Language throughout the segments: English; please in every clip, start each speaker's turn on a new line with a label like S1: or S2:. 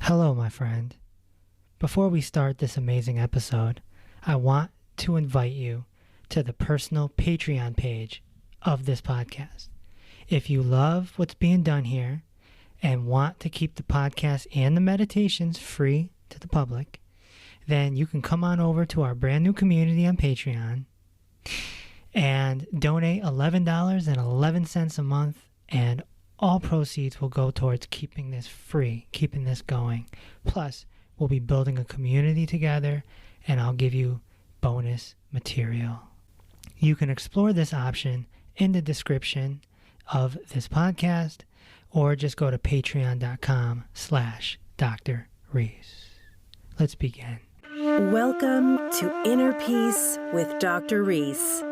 S1: Hello, my friend. Before we start this amazing episode, I want to invite you to the personal Patreon page of this podcast. If you love what's being done here and want to keep the podcast and the meditations free to the public, then you can come on over to our brand new community on Patreon and donate $11.11 a month, and all proceeds will go towards keeping this free, keeping this going. Plus, we'll be building a community together, and I'll give you bonus material. You can explore this option in the description of this podcast, or just go to patreon.com/Dr. Reese. Let's begin.
S2: Welcome to Inner Peace with Dr. Reese,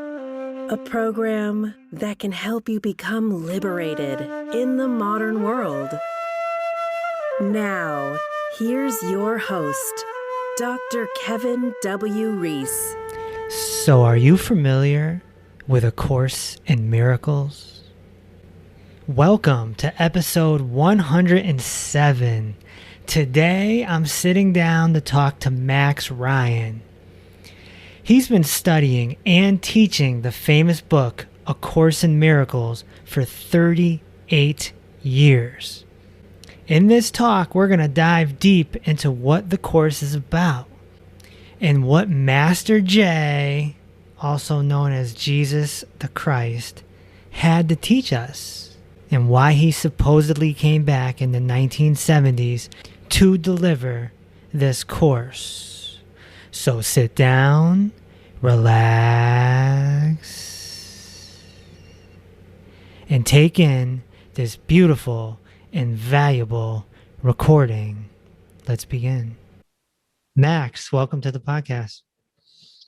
S2: a program that can help you become liberated in the modern world. Now, here's your host, Dr. Kevin W. Reese.
S1: So, are you familiar with A Course in Miracles? Welcome to episode 107. Today, I'm sitting down to talk to Max Ryan. He's been studying and teaching the famous book, A Course in Miracles, for 38 years. In this talk, we're going to dive deep into what the Course is about and what Master J, also known as Jesus the Christ, had to teach us, and why he supposedly came back in the 1970s to deliver this course. So sit down, relax, and take in this beautiful and valuable recording. Let's begin. Max, welcome to the podcast.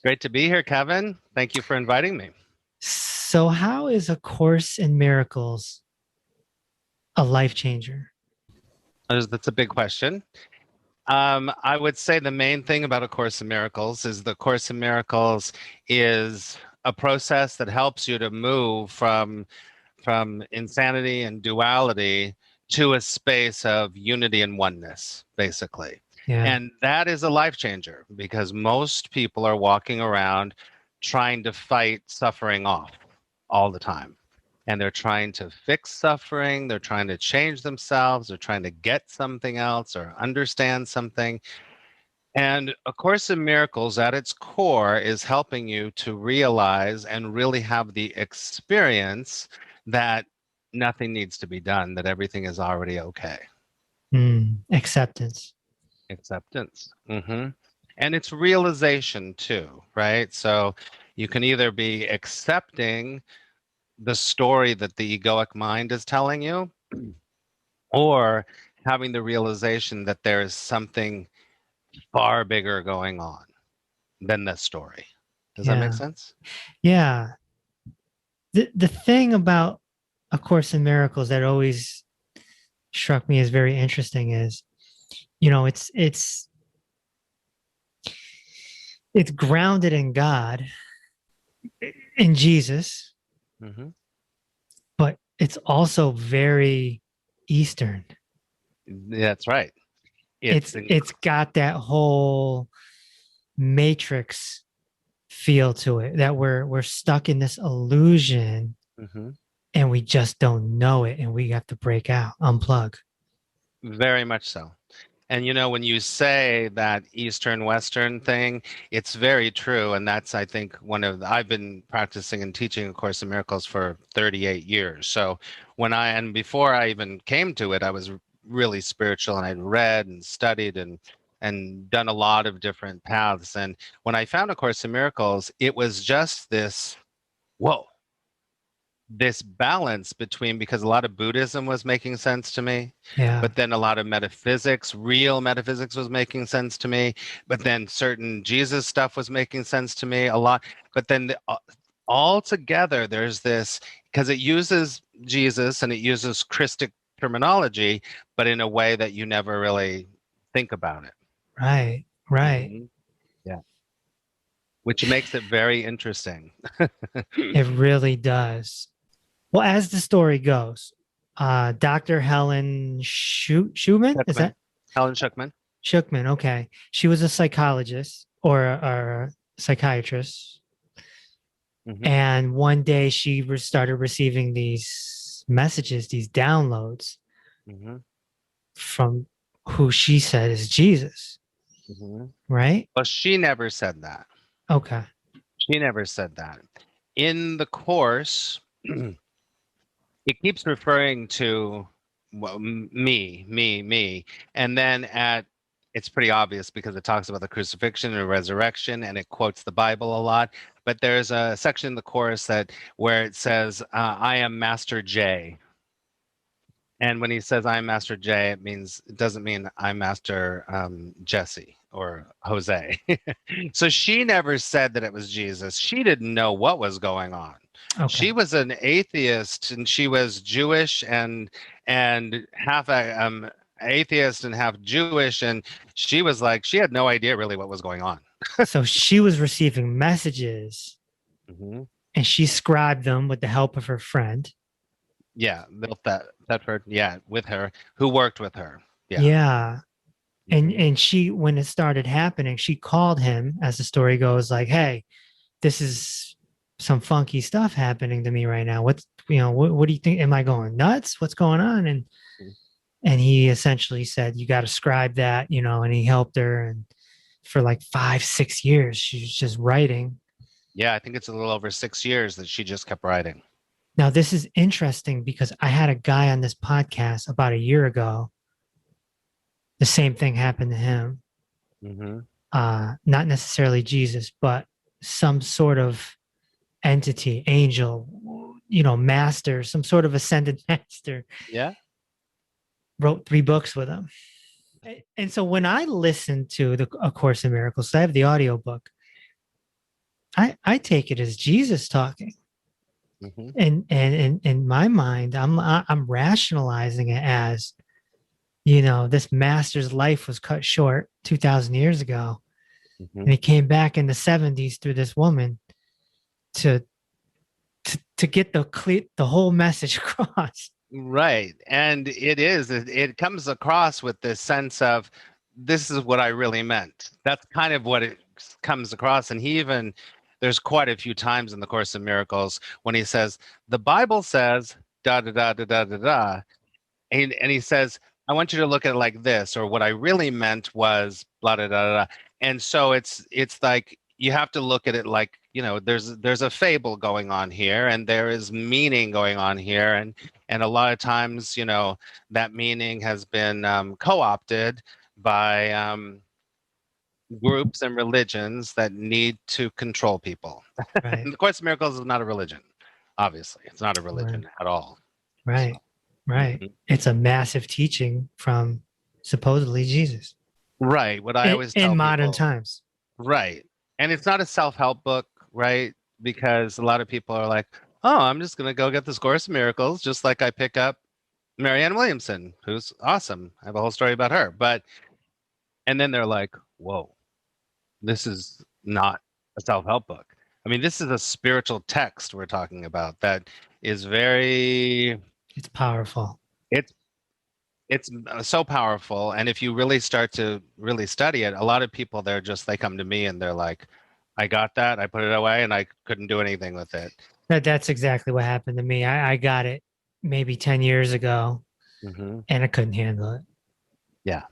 S3: Great to be here, Kevin. Thank you for inviting me.
S1: So how is A Course in Miracles a life changer?
S3: That's a big question. I would say the main thing about A Course in Miracles is the Course in Miracles is a process that helps you to move from insanity and duality to a space of unity and oneness, basically.
S1: Yeah.
S3: And that is a life changer because most people are walking around trying to fight suffering off all the time. And they're trying to fix suffering, they're trying to change themselves, they're trying to get something else or understand something. And A Course in Miracles at its core is helping you to realize and really have the experience that nothing needs to be done, that everything is already okay.
S1: Acceptance.
S3: Acceptance. And it's realization too, right? So you can either be accepting the story that the egoic mind is telling you, or having the realization that there is something far bigger going on than this story. Does that make sense?
S1: Yeah. The thing about A Course in Miracles that always struck me as very interesting is, you know, it's grounded in God, in Jesus, but it's also very Eastern.
S3: That's right.
S1: It's got that whole matrix feel to it, that we're stuck in this illusion and we just don't know it, and we have to break out, unplug.
S3: Very much so. And you know, when you say that Eastern Western thing, it's very true. And that's, I think, I've been practicing and teaching A Course in Miracles for 38 years. So before I even came to it, I was really spiritual, and I'd read and studied and done a lot of different paths. And when I found A Course in Miracles, it was just this balance between, because a lot of Buddhism was making sense to me, but then a lot of real metaphysics was making sense to me, but then certain Jesus stuff was making sense to me a lot. But then all together, there's this, because it uses Jesus and it uses Christic terminology, but in a way that you never really think about it.
S1: Right.
S3: Yeah. Which makes it very interesting.
S1: It really does. Well, as the story goes, Dr. Helen Schucman, is that
S3: Helen Schucman.
S1: Schucman, okay. She was a psychologist or a psychiatrist.
S3: Hmm.
S1: And one day she started receiving these messages, these downloads
S3: Hmm.
S1: from who she said is Jesus,
S3: Hmm.
S1: right?
S3: Well, she never said that.
S1: Okay.
S3: She never said that. In the course, it keeps referring to, well, me, and then it's pretty obvious because it talks about the crucifixion and resurrection, and it quotes the Bible a lot. But there's a section in the chorus where it says, "I am Master J." And when he says I'm Master J, it doesn't mean I'm Master Jesse or Jose. So she never said that it was Jesus. She didn't know what was going on.
S1: Okay.
S3: She was an atheist, and she was Jewish and half atheist and half Jewish, and she was like, she had no idea really what was going on.
S1: So she was receiving messages
S3: Hmm.
S1: and she scribed them with the help of her friend.
S3: Yeah, Thetford, yeah, with her, who worked with her. Yeah.
S1: Yeah.
S3: Hmm.
S1: And she, when it started happening, she called him, as the story goes, like, hey, this is some funky stuff happening to me right now. What's, what do you think? Am I going nuts? What's going on? And he essentially said, you got to scribe that, and he helped her. And for like 5, 6 years, she was just writing.
S3: Yeah, I think it's a little over 6 years that she just kept writing.
S1: Now, this is interesting because I had a guy on this podcast about a year ago. The same thing happened to him.
S3: Hmm.
S1: Not necessarily Jesus, but some sort of entity, angel, master, some sort of ascended master,
S3: Yeah.
S1: wrote 3 books with him. And so when I listen to A Course in Miracles, I have the audiobook. I take it as Jesus talking.
S3: Hmm.
S1: And in my mind, I'm rationalizing it as, this master's life was cut short 2,000 years ago.
S3: Hmm.
S1: And he came back in the 70s through this woman to to get the whole message across.
S3: Right. And it comes across with this sense of, this is what I really meant. That's kind of what it comes across. And there's quite a few times in the Course of Miracles when he says, the Bible says, da da da da da da da. And he says, I want you to look at it like this, or what I really meant was blah da da da. And so it's like you have to look at it like, there's a fable going on here, and there is meaning going on here, and a lot of times, that meaning has been co-opted by groups and religions that need to control people.
S1: Right.
S3: And the Course of Miracles is not a religion. Obviously, it's not a
S1: Right.
S3: religion at all. So.
S1: Right. Right.
S3: Mhm.
S1: It's a massive teaching from supposedly Jesus
S3: Right. What I always
S1: in
S3: tell
S1: modern
S3: people,
S1: times.
S3: right. And it's not a self-help book, right? Because a lot of people are like, oh, I'm just going to go get this Course in Miracles, just like I pick up Marianne Williamson, who's awesome. I have a whole story about her. And then they're like, whoa, this is not a self-help book. I mean, this is a spiritual text we're talking about that is very,
S1: It's powerful.
S3: it's it's so powerful. And if you really start to really study it, a lot of people, they come to me and they're like, I got that, I put it away, and I couldn't do anything with it.
S1: That's exactly what happened to me. I got it maybe 10 years ago
S3: Hmm.
S1: and I couldn't handle it.
S3: Yeah,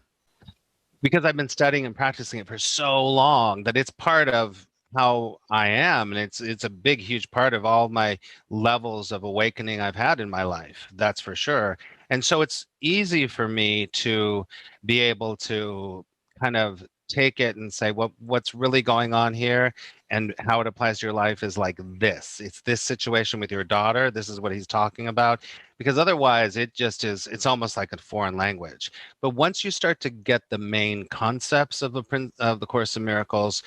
S3: because I've been studying and practicing it for so long that it's part of how I am, and it's a big, huge part of all my levels of awakening I've had in my life. That's for sure. And so it's easy for me to be able to kind of take it and say, what's really going on here and how it applies to your life is like this. It's this situation with your daughter. This is what he's talking about. Because otherwise it's almost like a foreign language. But once you start to get the main concepts of the Course in Miracles,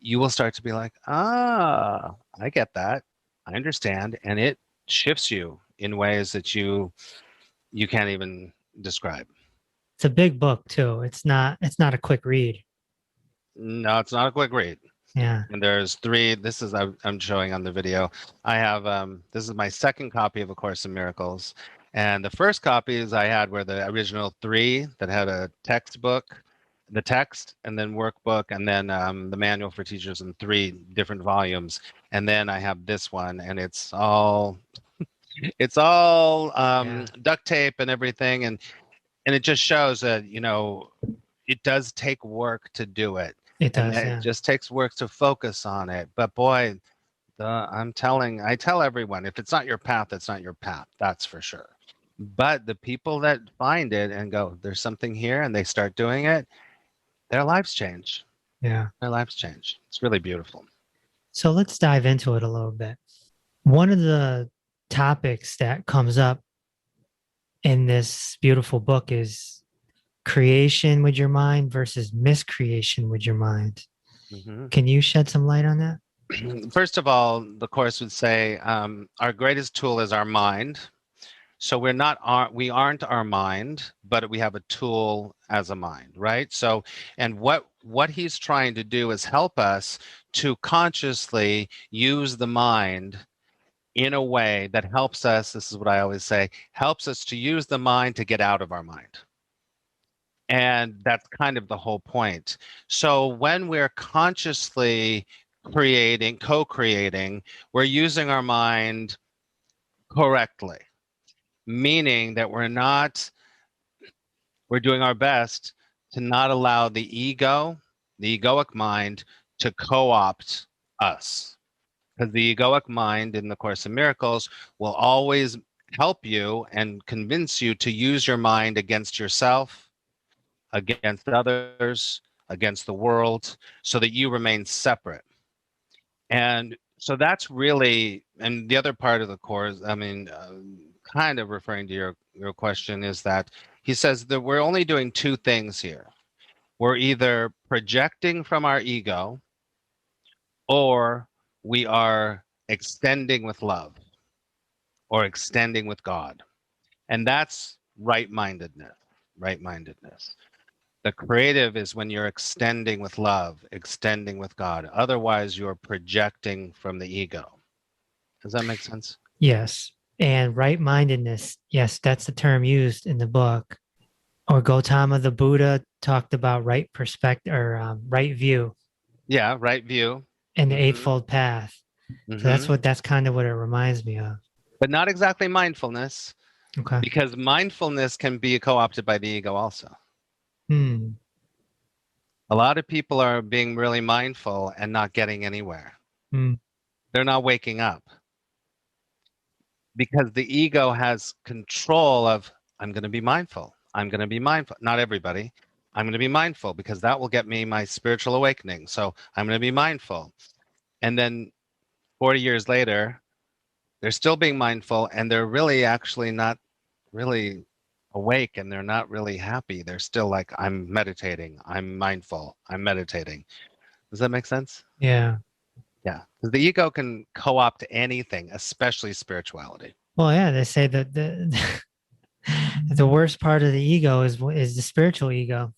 S3: you will start to be like, I get that. I understand. And it shifts you in ways that you can't even describe.
S1: It's a big book too. It's not a quick read.
S3: No, it's not a quick read.
S1: Yeah.
S3: And there's three. This is I'm showing on the video. I have this is my second copy of A Course in Miracles, And the first copies I had were the original 3 that had a textbook, the text, and then workbook, and then the manual for teachers in 3 different volumes. And then I have this one, and it's all duct tape and everything, and it just shows that it does take work to do it.
S1: It
S3: And
S1: does,
S3: it
S1: yeah.
S3: just takes work to focus on it. But boy, I tell everyone, if it's not your path, it's not your path. That's for sure. But the people that find it and go, there's something here, and they start doing it, their lives change.
S1: Yeah.
S3: Their lives change. It's really beautiful.
S1: So let's dive into it a little bit. One of the topics that comes up in this beautiful book is creation with your mind versus miscreation with your mind.
S3: Mm-hmm.
S1: Can you shed some light on that?
S3: First of all, the Course would say our greatest tool is our mind. So we aren't our mind, but we have a tool as a mind, right? So, and what he's trying to do is help us to consciously use the mind in a way that helps us, this is what I always say, helps us to use the mind to get out of our mind. And that's kind of the whole point. So when we're consciously co-creating, we're using our mind correctly, meaning that we're doing our best to not allow the egoic mind, to co-opt us. Because the egoic mind in the Course in Miracles will always help you and convince you to use your mind against yourself, against others, against the world, so that you remain separate. And so that's really, and the other part of the Course, kind of referring to your question, is that he says that we're only doing 2 things here. We're either projecting from our ego, or we are extending with love or extending with God. And that's right-mindedness. The creative is when you're extending with love, extending with God. Otherwise, you're projecting from the ego. Does that make sense?
S1: Yes. And right-mindedness, yes, that's the term used in the book. Or Gautama the Buddha talked about right perspective, or right view.
S3: Yeah, right view.
S1: And the Eightfold Path. So that's kind of what it reminds me of.
S3: But not exactly mindfulness.
S1: Okay.
S3: Because mindfulness can be co-opted by the ego also. A lot of people are being really mindful and not getting anywhere. They're not waking up. Because the ego has control of, I'm going to be mindful. I'm going to be mindful. Not everybody. I'm going to be mindful because that will get me my spiritual awakening. So I'm going to be mindful. And then 40 years later, they're still being mindful, and they're really actually not really awake, and they're not really happy. They're still like, I'm meditating. I'm mindful. I'm meditating. Does that make sense?
S1: Yeah.
S3: Yeah. Because the ego can co-opt anything, especially spirituality.
S1: Well, yeah, they say that the worst part of the ego is the spiritual ego.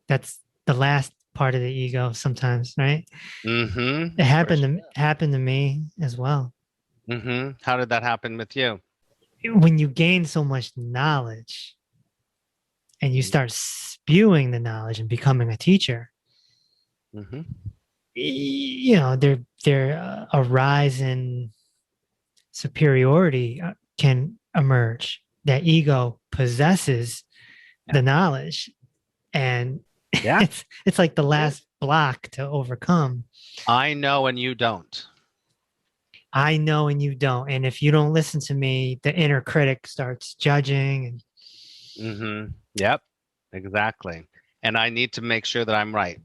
S1: That's the last part of the ego sometimes, right?
S3: Mm-hmm.
S1: It happened to me as well.
S3: Mm-hmm. How did that happen with you?
S1: When you gain so much knowledge and you start spewing the knowledge and becoming a teacher, there a rise in superiority can emerge. That ego possesses the knowledge, and it's like the last block to overcome.
S3: I know and you don't.
S1: I know and you don't. And if you don't listen to me, the inner critic starts judging.
S3: Yep, exactly. And I need to make sure that I'm right.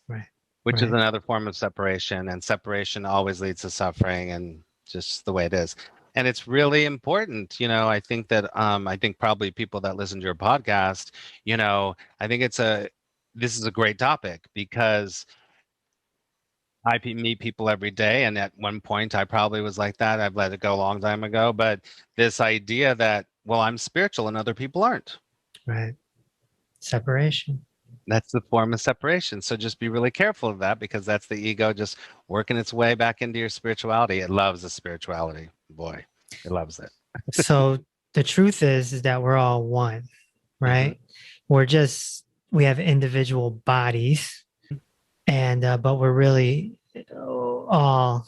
S1: Right.
S3: Which is another form of separation. And separation always leads to suffering, and just the way it is. And it's really important. I think that I think probably people that listen to your podcast, I think this is a great topic, because I meet people every day, and at one point I probably was like that. I've let it go a long time ago. But this idea that, well, I'm spiritual and other people aren't.
S1: Right. Separation.
S3: That's the form of separation. So just be really careful of that, because that's the ego just working its way back into your spirituality. It loves the spirituality. Boy, it loves it.
S1: So the truth is that we're all one,
S3: Hmm.
S1: right? We have individual bodies, and but we're really all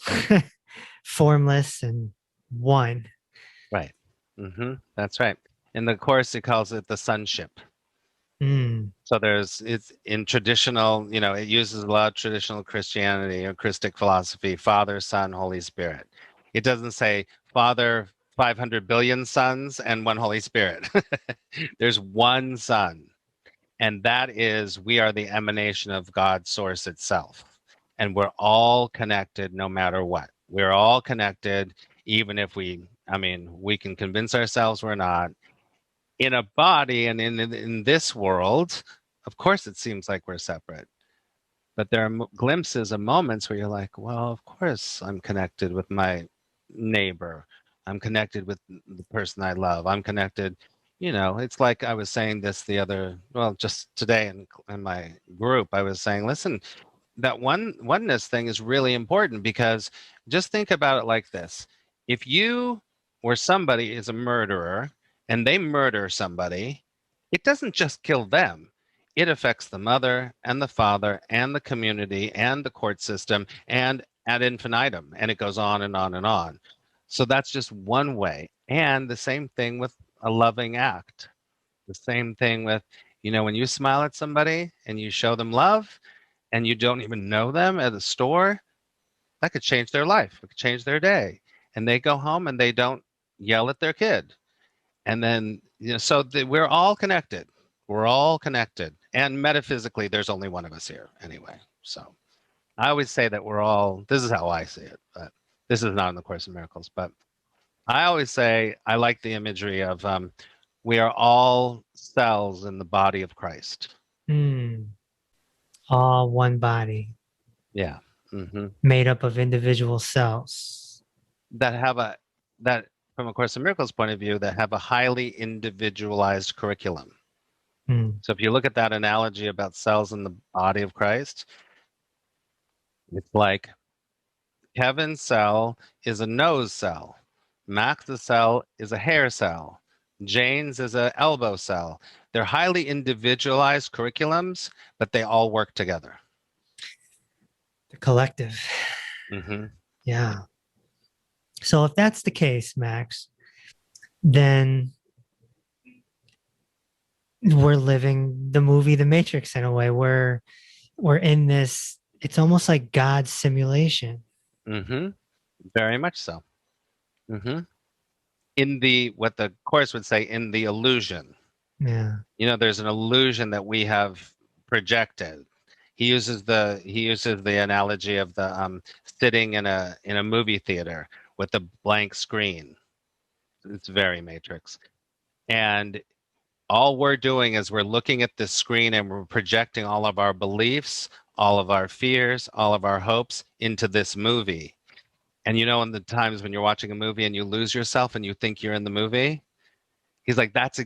S1: formless and one.
S3: Right. That's right. In the Course, it calls it the sonship.
S1: Mm,
S3: So it's in traditional, it uses a lot of traditional Christianity or Christic philosophy, Father, Son, Holy Spirit. It doesn't say Father, 500 billion sons and one Holy Spirit. There's one Son. And that is, we are the emanation of God's source itself. And we're all connected no matter what. We're all connected, even if we can convince ourselves we're not. In a body and in this world, of course, it seems like we're separate. But there are glimpses of moments where you're like, well, of course, I'm connected with my neighbor. I'm connected with the person I love. I'm connected. It's like I was saying this just today in my group, I was saying, listen, that oneness thing is really important because just think about it like this. If you or somebody is a murderer and they murder somebody, it doesn't just kill them. It affects the mother and the father and the community and the court system and ad infinitum. And it goes on and on and on. So that's just one way. And the same thing with a loving act. The same thing with, when you smile at somebody and you show them love, and you don't even know them at a store, that could change their life. It could change their day. And they go home and they don't yell at their kid. And then, we're all connected. We're all connected. And metaphysically, there's only one of us here anyway. So I always say that this is how I see it, but this is not in the Course in Miracles. But I always say, I like the imagery of we are all cells in the body of Christ.
S1: mm, all one body
S3: Yeah. Hmm.
S1: made up of individual cells.
S3: that have a that from a Course in Miracles point of view that have a highly individualized curriculum.
S1: Mm,
S3: So if you look at that analogy about cells in the body of Christ, it's like Kevin's cell is a nose cell, Max's cell is a hair cell, Jane's is a elbow cell. They're highly individualized curriculums, but they all work together.
S1: the collective.
S3: Hmm.
S1: Yeah. So if that's the case, Max, then we're living the movie The Matrix in a way. We're in this, it's almost like God's simulation.
S3: Hmm. Very much so. Hmm. In what the Course would say, in the illusion.
S1: Yeah.
S3: There's an illusion that we have projected. He uses the analogy of the sitting in a movie theater with a blank screen. It's very Matrix. And all we're doing is we're looking at this screen and we're projecting all of our beliefs, all of our fears, all of our hopes into this movie. And in the times when you're watching a movie and you lose yourself and you think you're in the movie, he's like, that's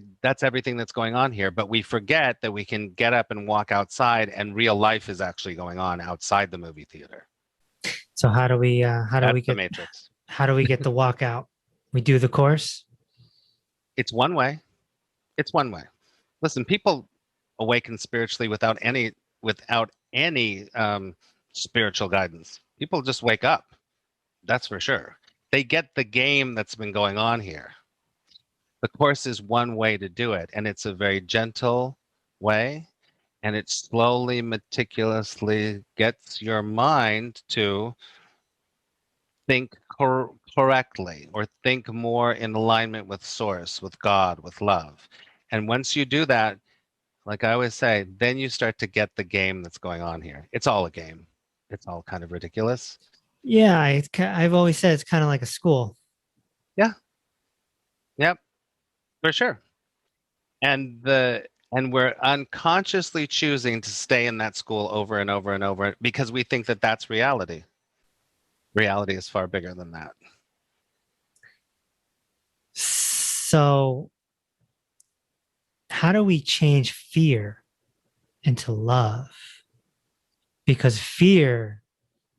S3: everything that's going on here. But we forget that we can get up and walk outside, and real life is actually going on outside the movie theater.
S1: So
S3: That's the Matrix.
S1: how do we get the walkout? We do the course.
S3: It's one way. It's one way. Listen, people awaken spiritually without any spiritual guidance. People just wake up. That's for sure. They get the game that's been going on here. The Course is one way to do it, and it's a very gentle way, and it slowly, meticulously gets your mind to think correctly or think more in alignment with Source, with God, with love. And once you do that, like I always say, then you start to get the game that's going on here. It's all a game. It's all kind of ridiculous.
S1: Yeah, I've always said it's kind of like a school.
S3: Yeah. Yep. For sure. And we're unconsciously choosing to stay in that school over and over and over because we think that that's reality. Reality is far bigger than that.
S1: So how do we change fear into love? Because fear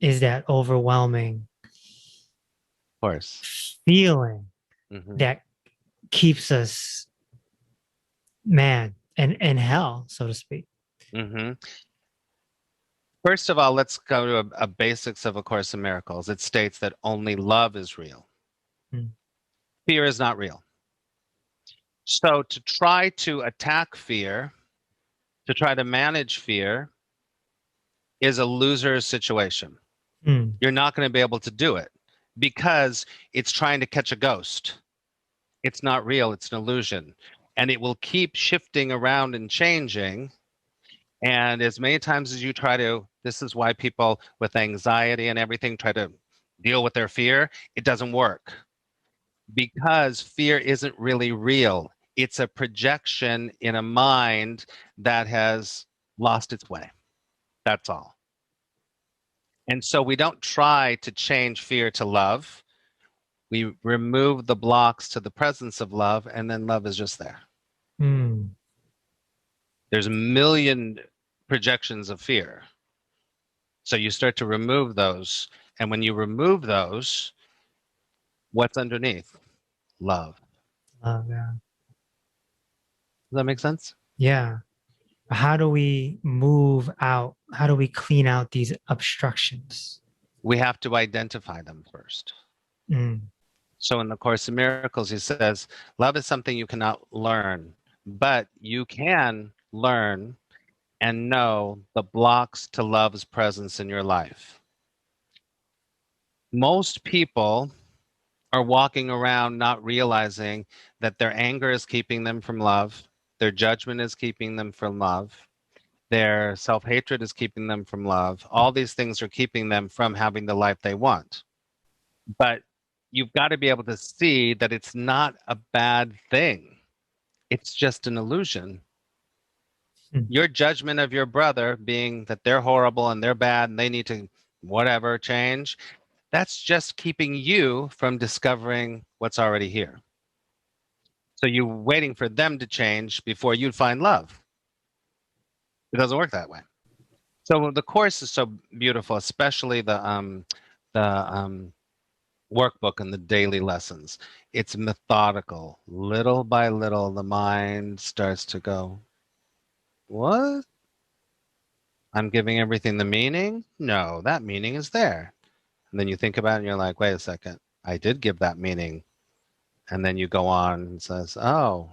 S1: is that overwhelming
S3: Of course.
S1: feeling
S3: Hmm.
S1: that keeps us, man, in hell, so to speak.
S3: Hmm. First of all, let's go to a basics of A Course in Miracles. It states that only love is real.
S1: Mm.
S3: Fear is not real. So to try to attack fear, to try to manage fear, is a loser situation.
S1: Mm.
S3: You're not going to be able to do it because it's trying to catch a ghost. It's not real, it's an illusion. And it will keep shifting around and changing. And as many times as you try to, this is why people with anxiety and everything try to deal with their fear, it doesn't work because fear isn't really real. It's a projection in a mind that has lost its way. That's all. And so we don't try to change fear to love. We remove the blocks to the presence of love, and then love is just there.
S1: Mm.
S3: There's a million projections of fear. So you start to remove those. And when you remove those, what's underneath? Love.
S1: Yeah.
S3: Does that make sense?
S1: Yeah. How do we move out? How do we clean out these obstructions?
S3: We have to identify them first.
S1: Mm.
S3: So in the Course in Miracles, he says, love is something you cannot learn, but you can learn and know the blocks to love's presence in your life. Most people are walking around not realizing that their anger is keeping them from love, their judgment is keeping them from love, their self-hatred is keeping them from love. All these things are keeping them from having the life they want. But you've got to be able to see that it's not a bad thing. It's just an illusion.
S1: Mm.
S3: Your judgment of your brother being that they're horrible and they're bad and they need to whatever change, that's just keeping you from discovering what's already here. So you're waiting for them to change before you find love. It doesn't work that way. So the course is so beautiful, especially the workbook and the daily lessons. It's methodical. Little by little, the mind starts to go, what? I'm giving everything the meaning? No, that meaning is there. And then you think about it and you're like, wait a second, I did give that meaning. And then you go on and says, oh,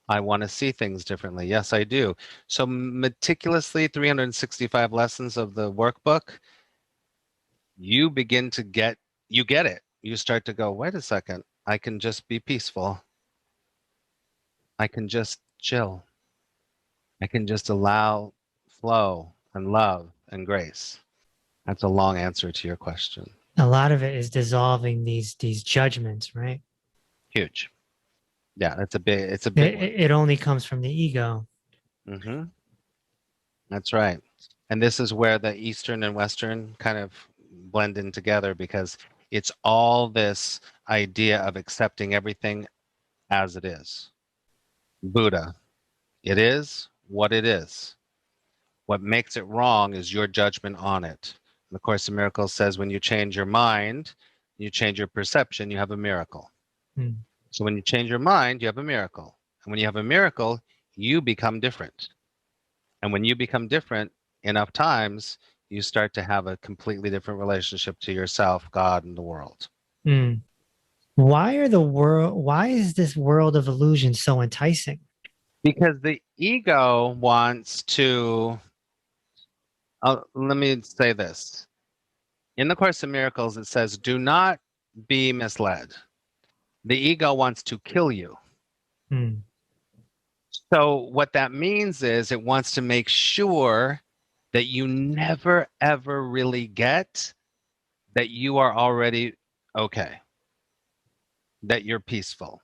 S3: I want to see things differently. Yes, I do. So meticulously 365 lessons of the workbook, you begin to you get it. You start to go, wait a second, I can just be peaceful. I can just chill. I can just allow flow and love and grace. That's a long answer to your question.
S1: A lot of it is dissolving these judgments, right?
S3: Huge. Yeah, it's a big one.
S1: It only comes from the ego.
S3: Hmm. That's right. And this is where the Eastern and Western kind of blend in together because it's all this idea of accepting everything as it is. Buddha, it is what it is. What makes it wrong is your judgment on it. And the Course in Miracles says when you change your mind, you change your perception, you have a miracle.
S1: Mm.
S3: So when you change your mind, you have a miracle. And when you have a miracle, you become different. And when you become different enough times, you start to have a completely different relationship to yourself, God, and the world.
S1: Mm. Why is this world of illusion so enticing?
S3: Because the ego wants to, let me say this. In the Course in Miracles, it says, do not be misled. The ego wants to kill you.
S1: Mm.
S3: So what that means is it wants to make sure that you never, ever really get that you are already okay, that you're peaceful.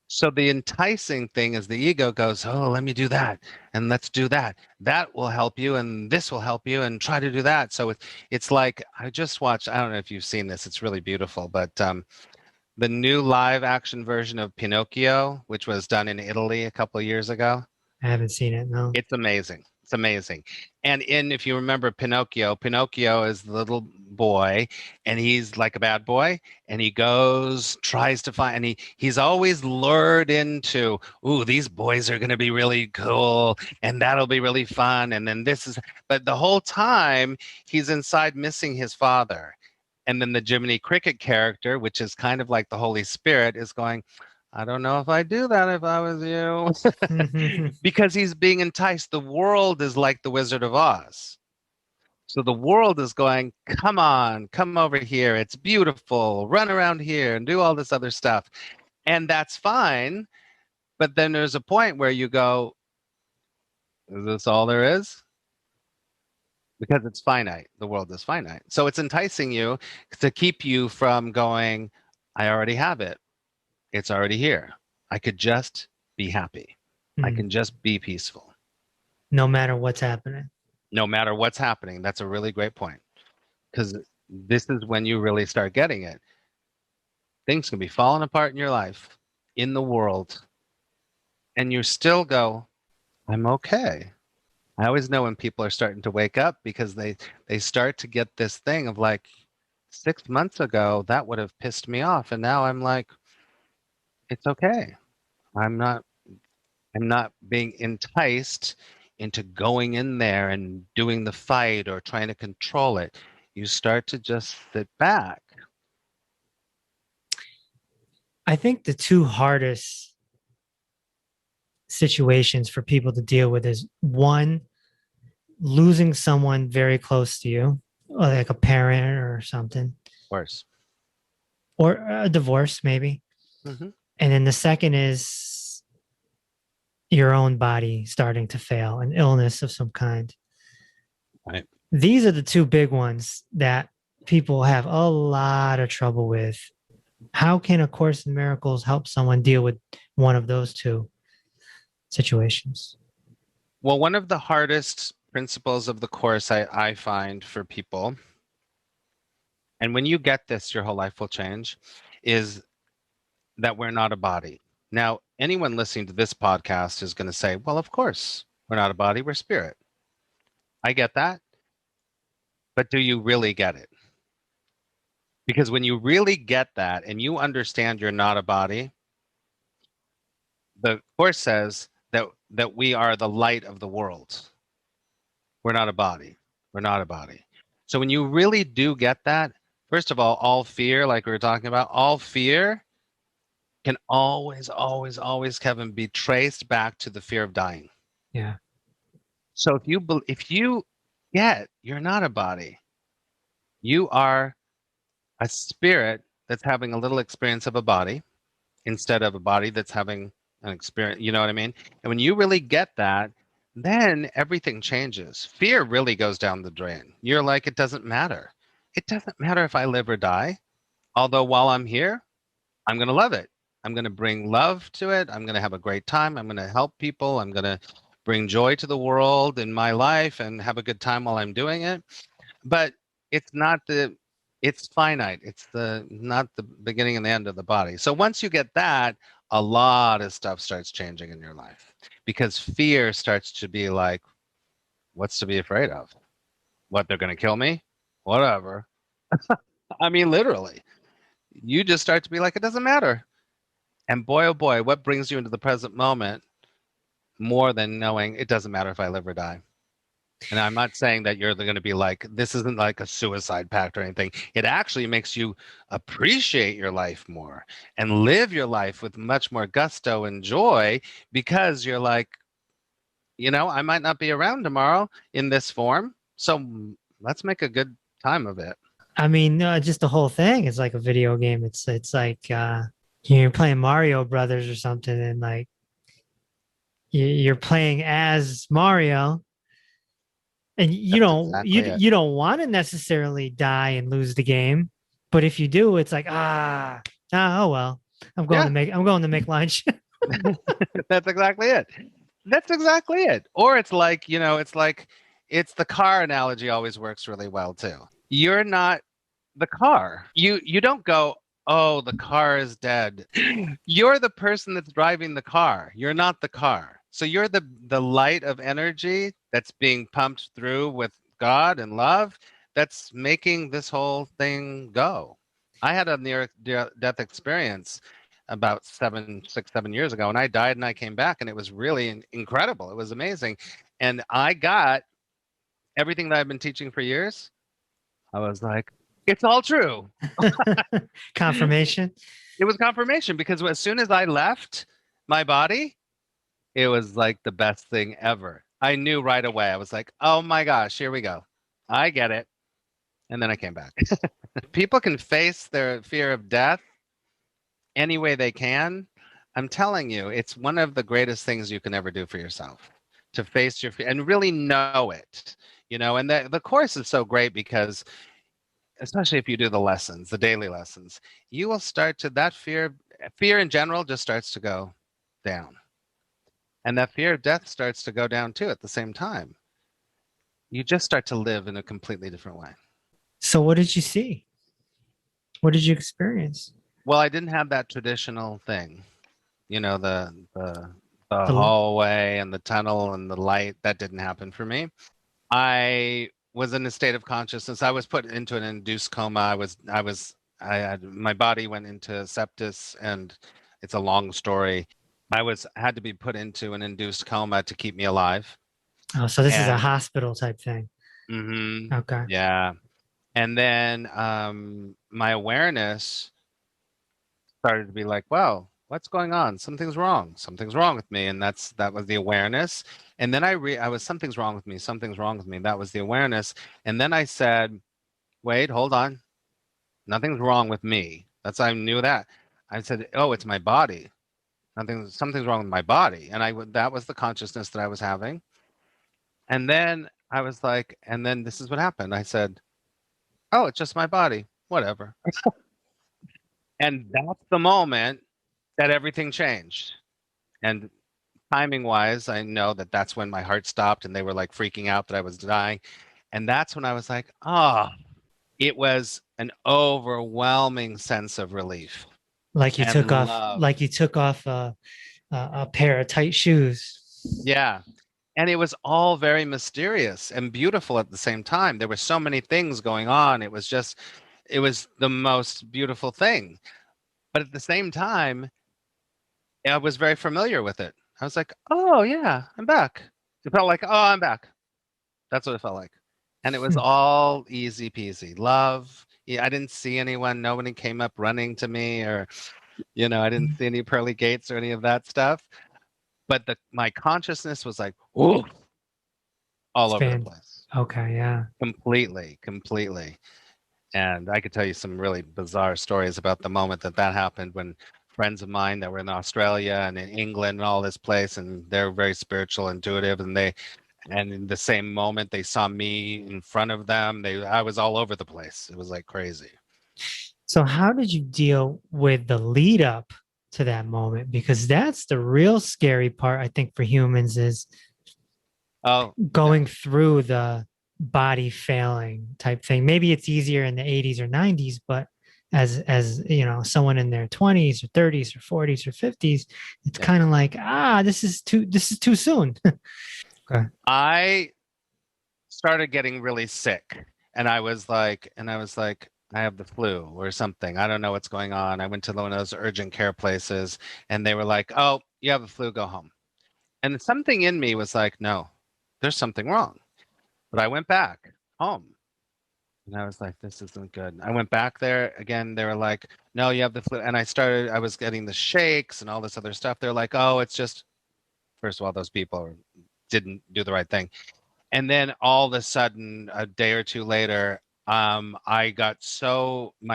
S3: So the enticing thing is the ego goes, oh, let me do that, and let's do that. That will help you, and this will help you, and try to do that. So it's like, I just watched, I don't know if you've seen this, it's really beautiful, but the new live action version of Pinocchio, which was done in Italy a couple of years ago,
S1: I haven't seen it, no.
S3: it's amazing. It's amazing. And if you remember Pinocchio, Pinocchio is the little boy and he's like a bad boy and he goes, tries to find, and he's always lured into, ooh, these boys are going to be really cool and that'll be really fun. And then but the whole time he's inside missing his father. And then the Jiminy Cricket character, which is kind of like the Holy Spirit, is going, I don't know if I'd do that if I was you. Because he's being enticed. The world is like the Wizard of Oz. So the world is going, come on, come over here. It's beautiful. Run around here and do all this other stuff. And that's fine. But then there's a point where you go, is this all there is? Because it's finite. The world is finite. So it's enticing you to keep you from going, I already have it. It's already here. I could just be happy. I can just be peaceful.
S1: No matter what's happening.
S3: No matter what's happening. That's a really great point. Because this is when you really start getting it. Things can be falling apart in your life, in the world, and you still go, I'm okay. I always know when people are starting to wake up because they start to get this thing of like, 6 months ago, that would have pissed me off. And now I'm like, it's okay. I'm not being enticed into going in there and doing the fight or trying to control it. You start to just sit back.
S1: I think the two hardest situations for people to deal with is one, losing someone very close to you, like a parent or something.
S3: Worse.
S1: Or a divorce, maybe. Mm-hmm. And then the second is your own body starting to fail, an illness of some kind.
S3: Right.
S1: These are the two big ones that people have a lot of trouble with. How can A Course in Miracles help someone deal with one of those two situations?
S3: Well, one of the hardest principles of the Course I find for people, and when you get this, your whole life will change, is that we're not a body. Now, anyone listening to this podcast is going to say, well, of course, we're not a body, we're spirit. I get that. But do you really get it? Because when you really get that and you understand you're not a body, the Course says that we are the light of the world. We're not a body. We're not a body. So when you really do get that, first of all fear, like we were talking about, all fear can always, Kevin, be traced back to the fear of dying.
S1: Yeah.
S3: So if you get you're not a body, you are a spirit that's having a little experience of a body instead of a body that's having an experience. You know what I mean? And when you really get that, then everything changes. Fear really goes down the drain. You're like, it doesn't matter. It doesn't matter if I live or die. Although while I'm here, I'm going to love it. I'm going to bring love to it. I'm going to have a great time. I'm going to help people. I'm going to bring joy to the world in my life and have a good time while I'm doing it. But it's finite. It's not the beginning and the end of the body. So once you get that, a lot of stuff starts changing in your life because fear starts to be like, what's to be afraid of? What, they're going to kill me? Whatever. I mean, literally. You just start to be like, it doesn't matter. And boy, oh boy, what brings you into the present moment more than knowing it doesn't matter if I live or die? And I'm not saying that you're going to be like, this isn't like a suicide pact or anything. It actually makes you appreciate your life more and live your life with much more gusto and joy because you're like, I might not be around tomorrow in this form. So let's make a good time of it.
S1: I mean, just the whole thing is like a video game. It's like you're playing Mario Brothers or something, and like you're playing as Mario, and you don't want to necessarily die and lose the game, but if you do, it's like oh well, I'm going to make lunch.
S3: That's exactly it. That's exactly it. Or it's like it's the car analogy always works really well too. You're not the car. You don't go, oh, the car is dead. You're the person that's driving the car. You're not the car. So you're the light of energy that's being pumped through with God and love that's making this whole thing go. I had a near death experience about 7 years ago, and I died and I came back, and it was really incredible. It was amazing. And I got everything that I've been teaching for years. I was like, it's all true.
S1: Confirmation.
S3: It was confirmation because as soon as I left my body, it was like the best thing ever. I knew right away. I was like, oh my gosh, here we go. I get it. And then I came back. People can face their fear of death any way they can. I'm telling you, it's one of the greatest things you can ever do for yourself, to face your fear and really know it. And the course is so great because, especially if you do the lessons, the daily lessons, you will start to, that fear in general just starts to go down. And that fear of death starts to go down too at the same time. You just start to live in a completely different way.
S1: So what did you see? What did you experience?
S3: Well, I didn't have that traditional thing, the hallway and the tunnel and the light. That didn't happen for me. I was in a state of consciousness. I was put into an induced coma. My body went into sepsis, and it's a long story. I had to be put into an induced coma to keep me alive.
S1: Oh, so this is a hospital type thing.
S3: Mm-hmm.
S1: Okay.
S3: Yeah. And then my awareness started to be like, wow, what's going on? Something's wrong. Something's wrong with me. And that was the awareness. And then I was, something's wrong with me. Something's wrong with me. That was the awareness. And then I said, wait, hold on. Nothing's wrong with me. I knew that. I said, oh, it's my body. Something's wrong with my body. And that was the consciousness that I was having. And then I was like, and then this is what happened. I said, oh, it's just my body. Whatever. And that's the moment that everything changed. And timing wise, I know that that's when my heart stopped and they were like freaking out that I was dying. And that's when I was like, it was an overwhelming sense of relief.
S1: Like you took off a pair of tight shoes.
S3: Yeah. And it was all very mysterious and beautiful at the same time. There were so many things going on. It was the most beautiful thing. But at the same time, I was very familiar with it. I was like, oh, yeah, I'm back. It felt like, oh, I'm back. That's what it felt like. And it was all easy peasy. Love. Yeah, I didn't see anyone. Nobody came up running to me, or, I didn't see any pearly gates or any of that stuff. But my consciousness was like, ooh, all over the place.
S1: Okay, yeah.
S3: Completely. And I could tell you some really bizarre stories about the moment that happened, when friends of mine that were in Australia and in England and all this place, and they're very spiritual, intuitive, and in the same moment they saw me in front of them. I was all over the place. It was like crazy.
S1: So how did you deal with the lead up to that moment? Because that's the real scary part, I think, for humans, is going through the body failing type thing. Maybe it's easier in the 80s or 90s, but as someone in their 20s or 30s or 40s or 50s, it's kind of like, this is too soon. Okay.
S3: I started getting really sick, and I was like, I have the flu or something. I don't know what's going on. I went to one of those urgent care places, and they were like, oh, you have the flu, go home. And something in me was like, no, there's something wrong. But I went back home, and I was like, this isn't good. I went back there again. They were like, no, you have the flu. And I was getting the shakes and all this other stuff. They're like, oh, it's just, first of all, those people didn't do the right thing. And then all of a sudden, a day or two later, my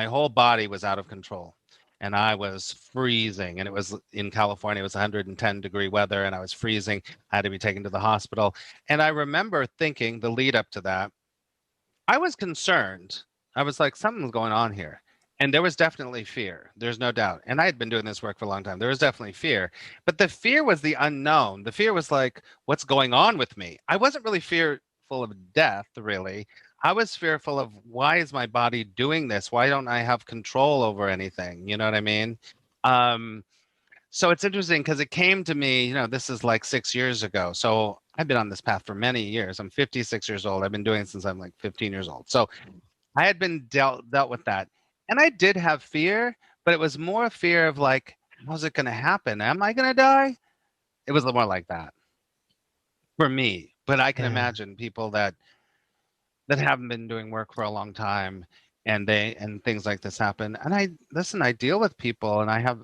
S3: whole body was out of control, and I was freezing. And it was in California, it was 110-degree weather, and I was freezing. I had to be taken to the hospital. And I remember thinking, the lead up to that, I was concerned. I was like, something's going on here. And there was definitely fear. There's no doubt. And I had been doing this work for a long time. There was definitely fear. But the fear was the unknown. The fear was like, what's going on with me? I wasn't really fearful of death, really. I was fearful of, why is my body doing this? Why don't I have control over anything? You know what I mean? So it's interesting because it came to me, this is like 6 years ago. So I've been on this path for many years. I'm 56 years old. I've been doing it since I'm like 15 years old. So I had been dealt with that. And I did have fear, but it was more fear of like, how's it going to happen? Am I going to die? It was more like that for me. But I can
S1: Yeah.
S3: imagine people that haven't been doing work for a long time and things like this happen. And I deal with people, and I have,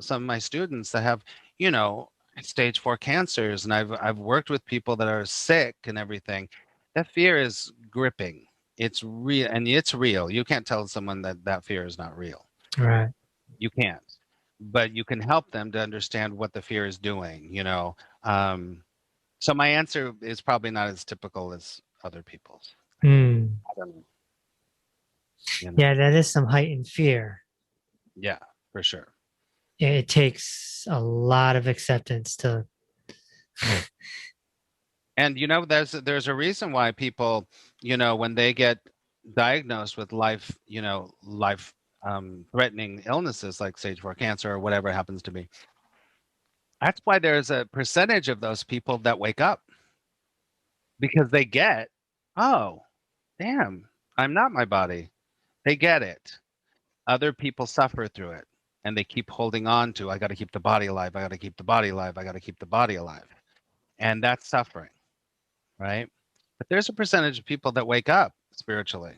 S3: some of my students that have, stage 4 cancers, and I've worked with people that are sick and everything. That fear is gripping. It's real, and it's real. You can't tell someone that fear is not real.
S1: Right.
S3: You can't. But you can help them to understand what the fear is doing. So my answer is probably not as typical as other people's.
S1: Mm.
S3: I don't know.
S1: Yeah, that is some heightened fear.
S3: Yeah, for sure.
S1: It takes a lot of acceptance to.
S3: And there's a reason why people, when they get diagnosed with life threatening illnesses like stage 4 cancer or whatever it happens to be. That's why there's a percentage of those people that wake up because they get, oh, damn, I'm not my body. They get it. Other people suffer through it, and they keep holding on to, I got to keep the body alive. I got to keep the body alive. I got to keep the body alive. And that's suffering, right? But there's a percentage of people that wake up spiritually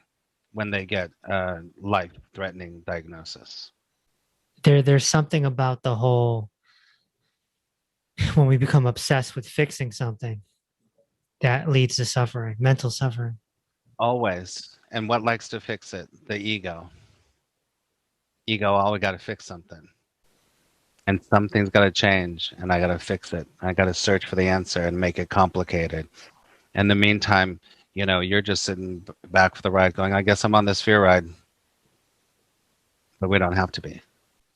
S3: when they get a life-threatening diagnosis.
S1: There's something about the whole when we become obsessed with fixing something that leads to suffering, mental suffering.
S3: Always. And what likes to fix it? The ego. Oh, we got to fix something. And something's got to change, and I got to fix it. I got to search for the answer and make it complicated. In the meantime, you're just sitting back for the ride going, I guess I'm on this fear ride. But we don't have to be.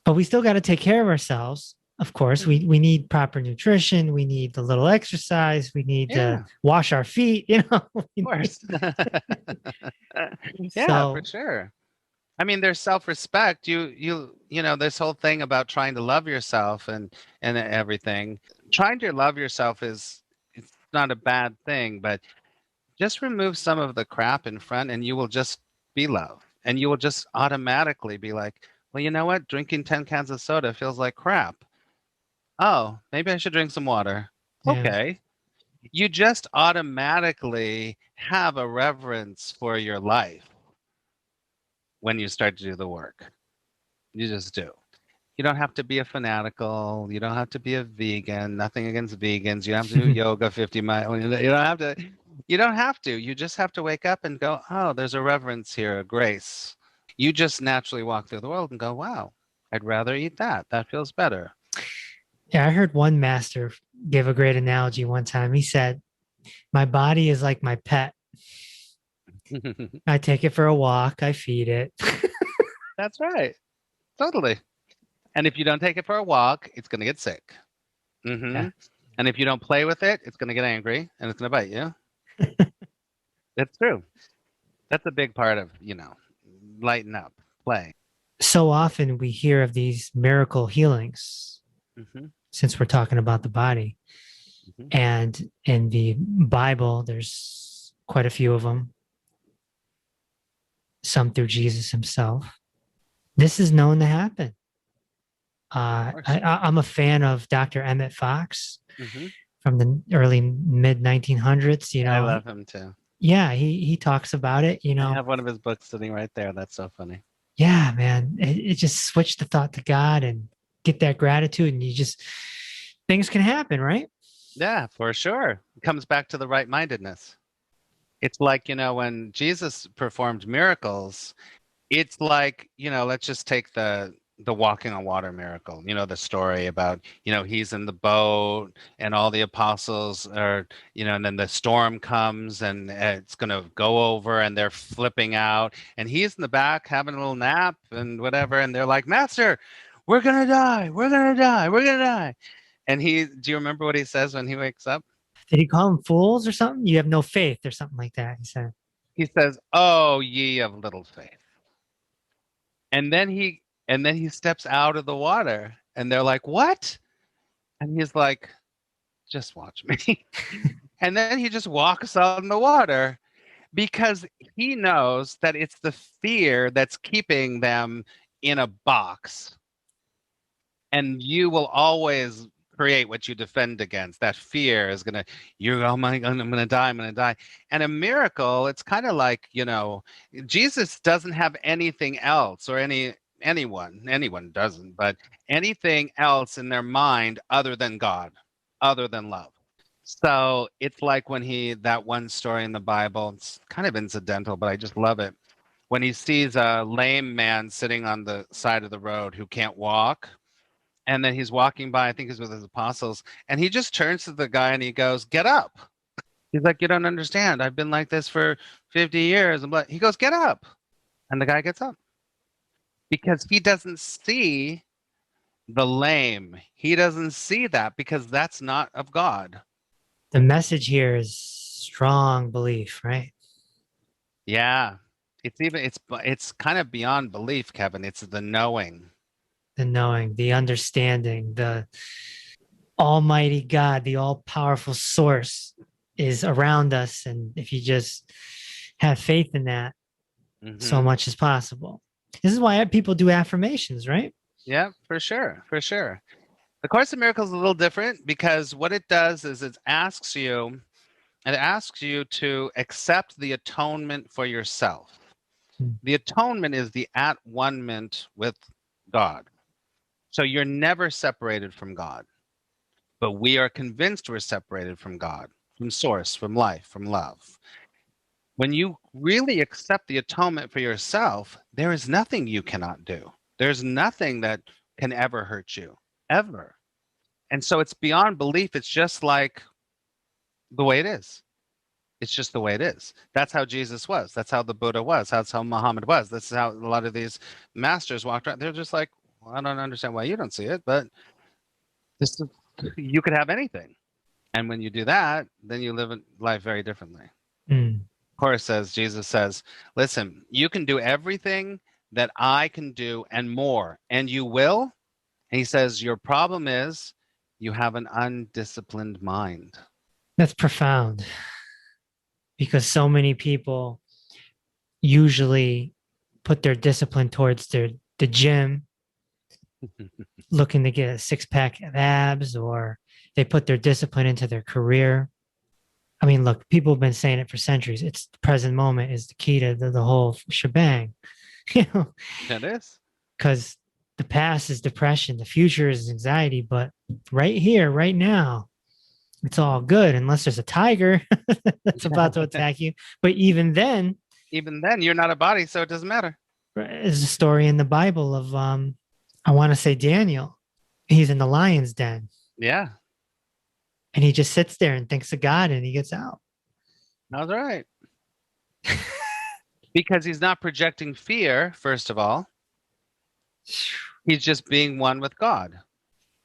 S1: But we still got to take care of ourselves. Of course, we need proper nutrition. We need a little exercise. We need to wash our feet,
S3: Of course. Yeah, for sure. I mean, there's self-respect. This whole thing about trying to love yourself and everything. Trying to love yourself it's not a bad thing, but just remove some of the crap in front and you will just be love. And you will just automatically be like, well, you know what? Drinking 10 cans of soda feels like crap. Oh, maybe I should drink some water.
S1: Yeah.
S3: Okay. You just automatically have a reverence for your life when you start to do the work. You just do. You don't have to be a fanatical. You don't have to be a vegan. Nothing against vegans. You don't have to do yoga 50 miles. You don't have to. You don't have to. You just have to wake up and go, oh, there's a reverence here, a grace. You just naturally walk through the world and go, wow, I'd rather eat that. That feels better.
S1: Yeah, I heard one master give a great analogy one time. He said, my body is like my pet. I take it for a walk. I feed it.
S3: That's right. Totally. And if you don't take it for a walk, it's going to get sick. Mm-hmm. Yeah. And if you don't play with it, it's going to get angry and it's going to bite you. That's true. That's a big part of, lighten up, play.
S1: So often we hear of these miracle healings, since we're talking about the body. And in the Bible, there's quite a few of them. Some through Jesus himself. This is known to happen. I'm a fan of Dr. Emmett Fox from the early mid 1900s.
S3: I love him too.
S1: Yeah, he talks about it.
S3: I have one of his books sitting right there. That's so funny.
S1: Yeah, man, it just switch the thought to God and get that gratitude, and things can happen, right?
S3: Yeah, for sure. It comes back to the right mindedness. It's like, when Jesus performed miracles, it's like, let's just take the walking on water miracle, the story about, he's in the boat and all the apostles are, and then the storm comes and it's going to go over and they're flipping out and he's in the back having a little nap and whatever. And they're like, Master, we're going to die. We're going to die. We're going to die. And do you remember what he says when he wakes up?
S1: Did he call them fools or something? You have no faith or something like that, he said.
S3: He says, oh, ye of little faith. And then he steps out of the water and they're like, what? And he's like, just watch me. And then he just walks on the water because he knows that it's the fear that's keeping them in a box. And you will always create what you defend against. That fear is gonna, you're, oh my God, I'm gonna die, I'm gonna die. And a miracle, it's kind of like, Jesus doesn't have anything else, or anyone doesn't, but anything else in their mind other than God, other than love. So it's like when that one story in the Bible, it's kind of incidental, but I just love it. When he sees a lame man sitting on the side of the road who can't walk, and then he's walking by, I think he's with his apostles, and he just turns to the guy and he goes, "Get up." He's like, "You don't understand. I've been like this for 50 years." He goes, "Get up." And the guy gets up because he doesn't see the lame. He doesn't see that because that's not of God.
S1: The message here is strong belief, right?
S3: Yeah. It's kind of beyond belief, Kevin. It's the knowing.
S1: The knowing, the understanding, the Almighty God, the all-powerful source is around us. And if you just have faith in that, so much is possible. This is why people do affirmations, right?
S3: Yeah, for sure. For sure. The Course in Miracles is a little different because what it does is it asks you to accept the atonement for yourself. The atonement is the at-one-ment with God. So you're never separated from God. But we are convinced we're separated from God, from source, from life, from love. When you really accept the atonement for yourself, there is nothing you cannot do. There's nothing that can ever hurt you, ever. And so it's beyond belief. It's just like the way it is. It's just the way it is. That's how Jesus was. That's how the Buddha was. That's how Muhammad was. This is how a lot of these masters walked around. They're just like, well, I don't understand why you don't see it, but you could have anything. And when you do that, then you live life very differently. Of course, Jesus says, listen, you can do everything that I can do and more, and you will. And he says, your problem is you have an undisciplined mind.
S1: That's profound, because so many people usually put their discipline towards the gym, looking to get a six-pack of abs, or they put their discipline into their career. I mean, look, people have been saying it for centuries. It's the present moment is the key to the whole shebang.
S3: It is.
S1: Because the past is depression, the future is anxiety, but right here, right now, it's all good unless there's a tiger that's about to attack you. But even then,
S3: you're not a body, so it doesn't matter.
S1: There's a story in the Bible of, I want to say Daniel. He's in the lion's den.
S3: Yeah.
S1: And he just sits there and thinks of God and he gets out.
S3: That's right. Because he's not projecting fear, first of all. He's just being one with God.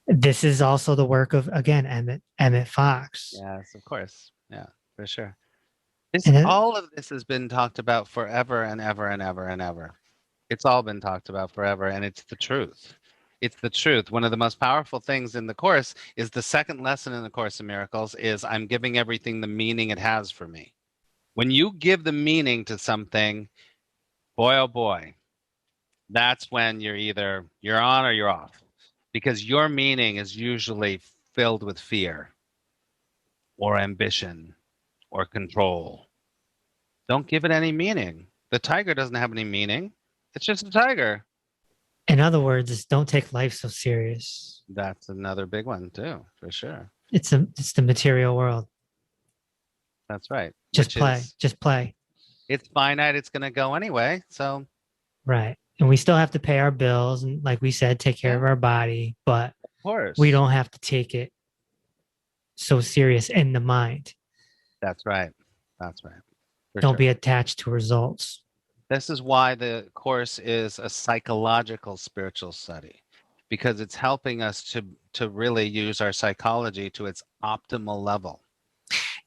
S1: This is also the work of, again, Emmett Fox.
S3: Yes, of course. Yeah, for sure. All of this has been talked about forever and ever and ever and ever. It's all been talked about forever, and it's the truth. It's the truth. One of the most powerful things in the Course is the second lesson in the Course in Miracles is I'm giving everything the meaning it has for me. When you give the meaning to something, boy, oh boy, that's when you're on or you're off. Because your meaning is usually filled with fear or ambition or control. Don't give it any meaning. The tiger doesn't have any meaning. It's just a tiger.
S1: In other words, don't take life so serious.
S3: That's another big one too, for sure.
S1: It's the material world.
S3: That's right.
S1: Just play.
S3: It's finite. It's going to go anyway. So.
S1: Right. And we still have to pay our bills. And like we said, take care of our body, but
S3: of course,
S1: we don't have to take it so serious in the mind.
S3: That's right. That's right.
S1: Don't be attached to results.
S3: This is why the Course is a psychological spiritual study, because it's helping us to really use our psychology to its optimal level.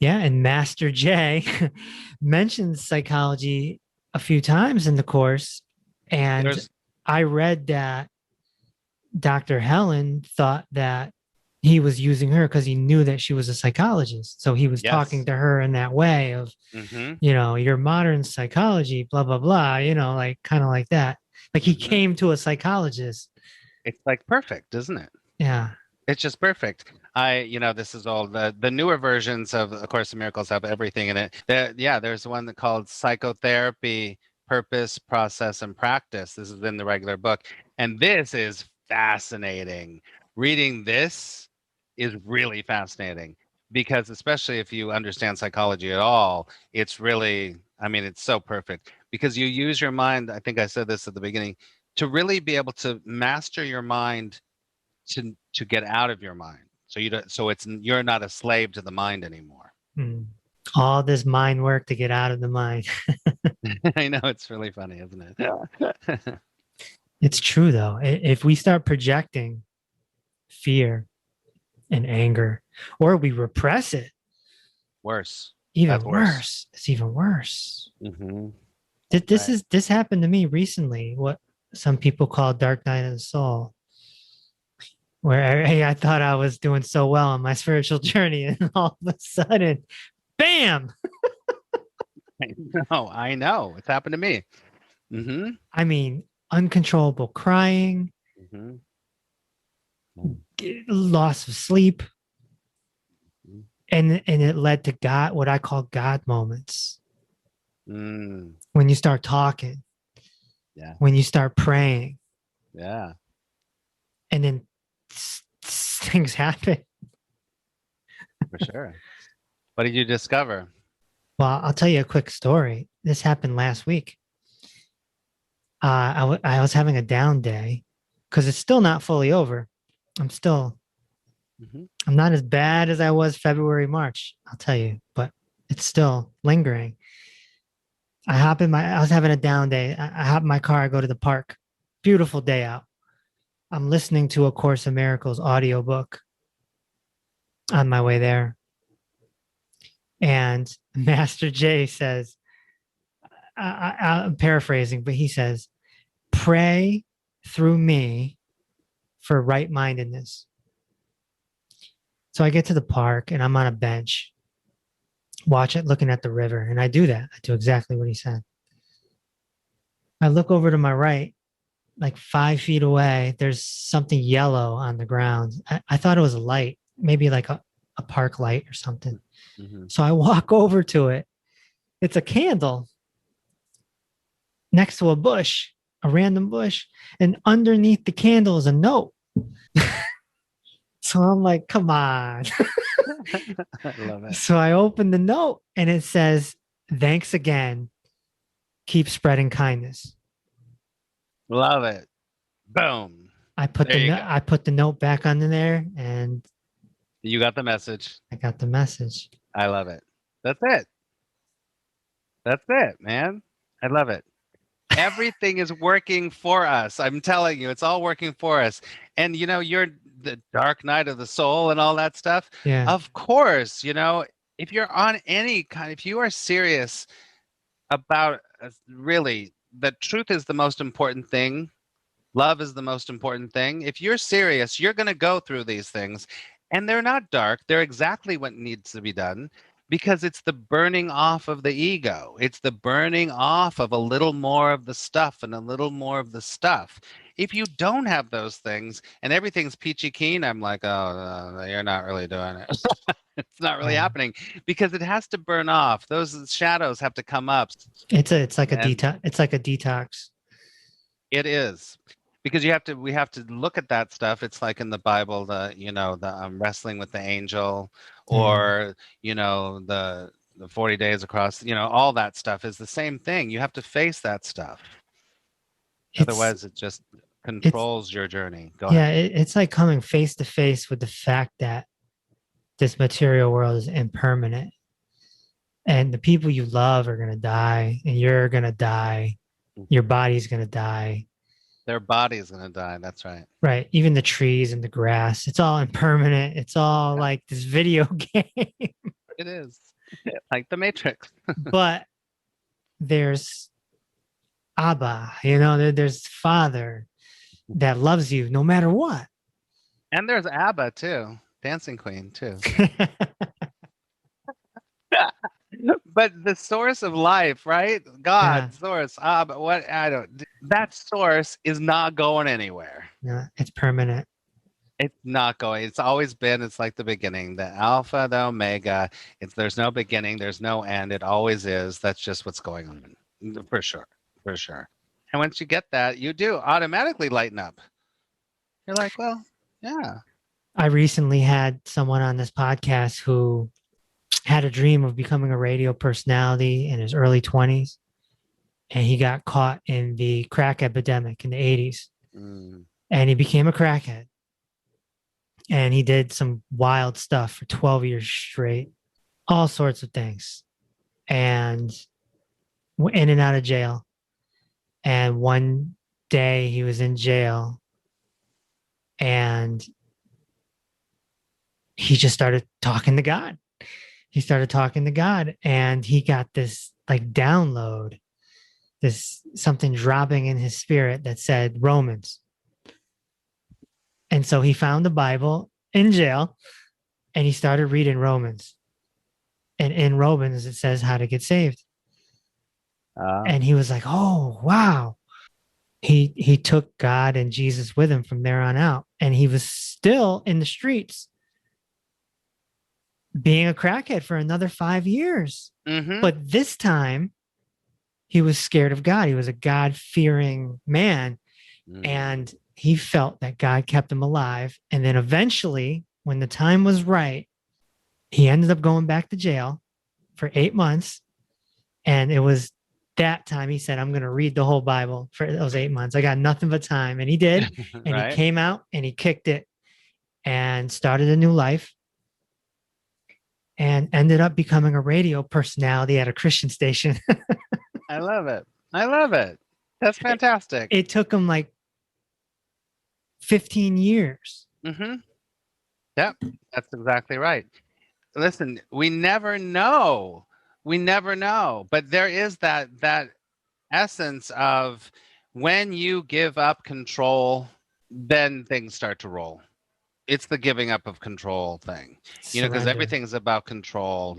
S1: Yeah, and Master J mentions psychology a few times in the Course, and I read that Dr. Helen thought that he was using her because he knew that she was a psychologist. So he was talking
S3: Yes.
S1: to her in that way of,
S3: Mm-hmm.
S1: your modern psychology, blah, blah, blah, like kind of like that. Like he
S3: Mm-hmm.
S1: came to a psychologist.
S3: It's like perfect, isn't it?
S1: Yeah.
S3: It's just perfect. This is all the newer versions of A Course in Miracles have everything in it. There's one that called Psychotherapy, Purpose, Process, and Practice. This is in the regular book. And this is fascinating. Reading this is really fascinating because especially if you understand psychology at all, it's really, I mean, it's so perfect because you use your mind. I think I said this at the beginning, to really be able to master your mind to get out of your mind. So you don't, so it's you're not a slave to the mind anymore.
S1: Mm. All this mind work to get out of the mind.
S3: I know it's really funny, isn't it? Yeah.
S1: It's true though. If we start projecting fear and anger, or we repress it,
S3: Worse.
S1: even
S3: That's worse.
S1: worse. It's even worse.
S3: Mm-hmm.
S1: This happened to me recently. What some people call dark night of the soul, where I thought I was doing so well on my spiritual journey, and all of a sudden, bam!
S3: I know. It's happened to me. Mm-hmm.
S1: I mean, uncontrollable crying,
S3: Mm-hmm.
S1: loss of sleep,
S3: Mm-hmm.
S1: and it led to God, what I call God moments.
S3: Mm.
S1: When you start talking,
S3: Yeah.
S1: when you start praying,
S3: Yeah.
S1: and then things happen.
S3: For sure. What did you discover?
S1: Well, I'll tell you a quick story. This happened last week. I was having a down day because it's still not fully over. I'm still,
S3: Mm-hmm.
S1: I'm not as bad as I was February, March, I'll tell you, but it's still lingering. I was having a down day. I hop in my car, I go to the park. Beautiful day out. I'm listening to A Course in Miracles audiobook on my way there. And Master J says, I'm paraphrasing, but he says, pray through me for right mindedness. So I get to the park and I'm on a bench, watch it looking at the river. And I do that. I do exactly what he said. I look over to my right, like 5 feet away. There's something yellow on the ground. I thought it was a light, maybe like a park light or something.
S3: Mm-hmm.
S1: So I walk over to it. It's a candle next to a bush, a random bush. And underneath the candle is a note. So I'm like, come on.
S3: I love it.
S1: So I open the note and it says, thanks again. Keep spreading kindness.
S3: Love it. Boom.
S1: I put the note back under there and
S3: You got the message.
S1: I got the message.
S3: I love it. That's it. That's it, man. I love it. Everything is working for us. I'm telling you, it's all working for us. And you're the dark night of the soul and all that stuff.
S1: Yeah.
S3: Of course, if you're on if you are serious about really, the truth is the most important thing. Love is the most important thing. If you're serious, you're going to go through these things. And they're not dark. They're exactly what needs to be done because it's the burning off of the ego. It's the burning off of a little more of the stuff and a little more of the stuff. If you don't have those things and everything's peachy keen, I'm like, oh, no, you're not really doing it. It's not really happening because it has to burn off. Those shadows have to come up.
S1: It's like a detox. It's like a detox.
S3: It is. Because we have to look at that stuff. It's like in the Bible, the wrestling with the angel, or the 40 days across. All that stuff is the same thing. You have to face that stuff. Otherwise, it just controls your journey. Go ahead.
S1: It's like coming face to face with the fact that this material world is impermanent, and the people you love are gonna die, and you're gonna die. Your body's gonna die.
S3: Their body is going to die. That's right.
S1: Right. Even the trees and the grass, it's all impermanent. It's all like this video game.
S3: It is. Like the Matrix.
S1: But there's Abba, there's Father that loves you no matter what.
S3: And there's Abba too. Dancing Queen too. But the source of life, right?
S1: Yeah,
S3: God, source. But what I don't. That source is not going anywhere.
S1: yeah, it's permanent.
S3: It's not going. It's always been. It's like the beginning, the alpha, the omega. It's there's no beginning, there's no end. It always is. That's just what's going on, for sure, for sure. And once you get that, you do automatically lighten up. You're like, well, yeah.
S1: I recently had someone on this podcast who had a dream of becoming a radio personality in his early 20s, and he got caught in the crack epidemic in the 80s,
S3: Mm.
S1: and he became a crackhead. And he did some wild stuff for 12 years straight, all sorts of things, and in and out of jail. And one day he was in jail and he just started talking to God. He started talking to God and he got this like download, this something dropping in his spirit that said Romans. And so he found the Bible in jail and he started reading Romans. And in Romans, it says how to get saved. And he was like, oh, wow. He took God and Jesus with him from there on out. And he was still in the streets being a crackhead for another 5 years.
S3: Mm-hmm.
S1: But this time, he was scared of God. He was a God-fearing man. And he felt that God kept him alive. And then eventually, when the time was right, he ended up going back to jail for 8 months. And it was that time he said, I'm going to read the whole Bible for those 8 months. I got nothing but time. And he did. And
S3: Right?
S1: he came out and he kicked it and started a new life and ended up becoming a radio personality at a Christian station.
S3: I love it. I love it. That's fantastic.
S1: It took him like 15 years.
S3: Mm-hmm. Yep, that's exactly right. Listen, we never know. We never know. But there is that essence of when you give up control, then things start to roll. It's the giving up of control thing, because
S1: Surrender.
S3: everything's about control,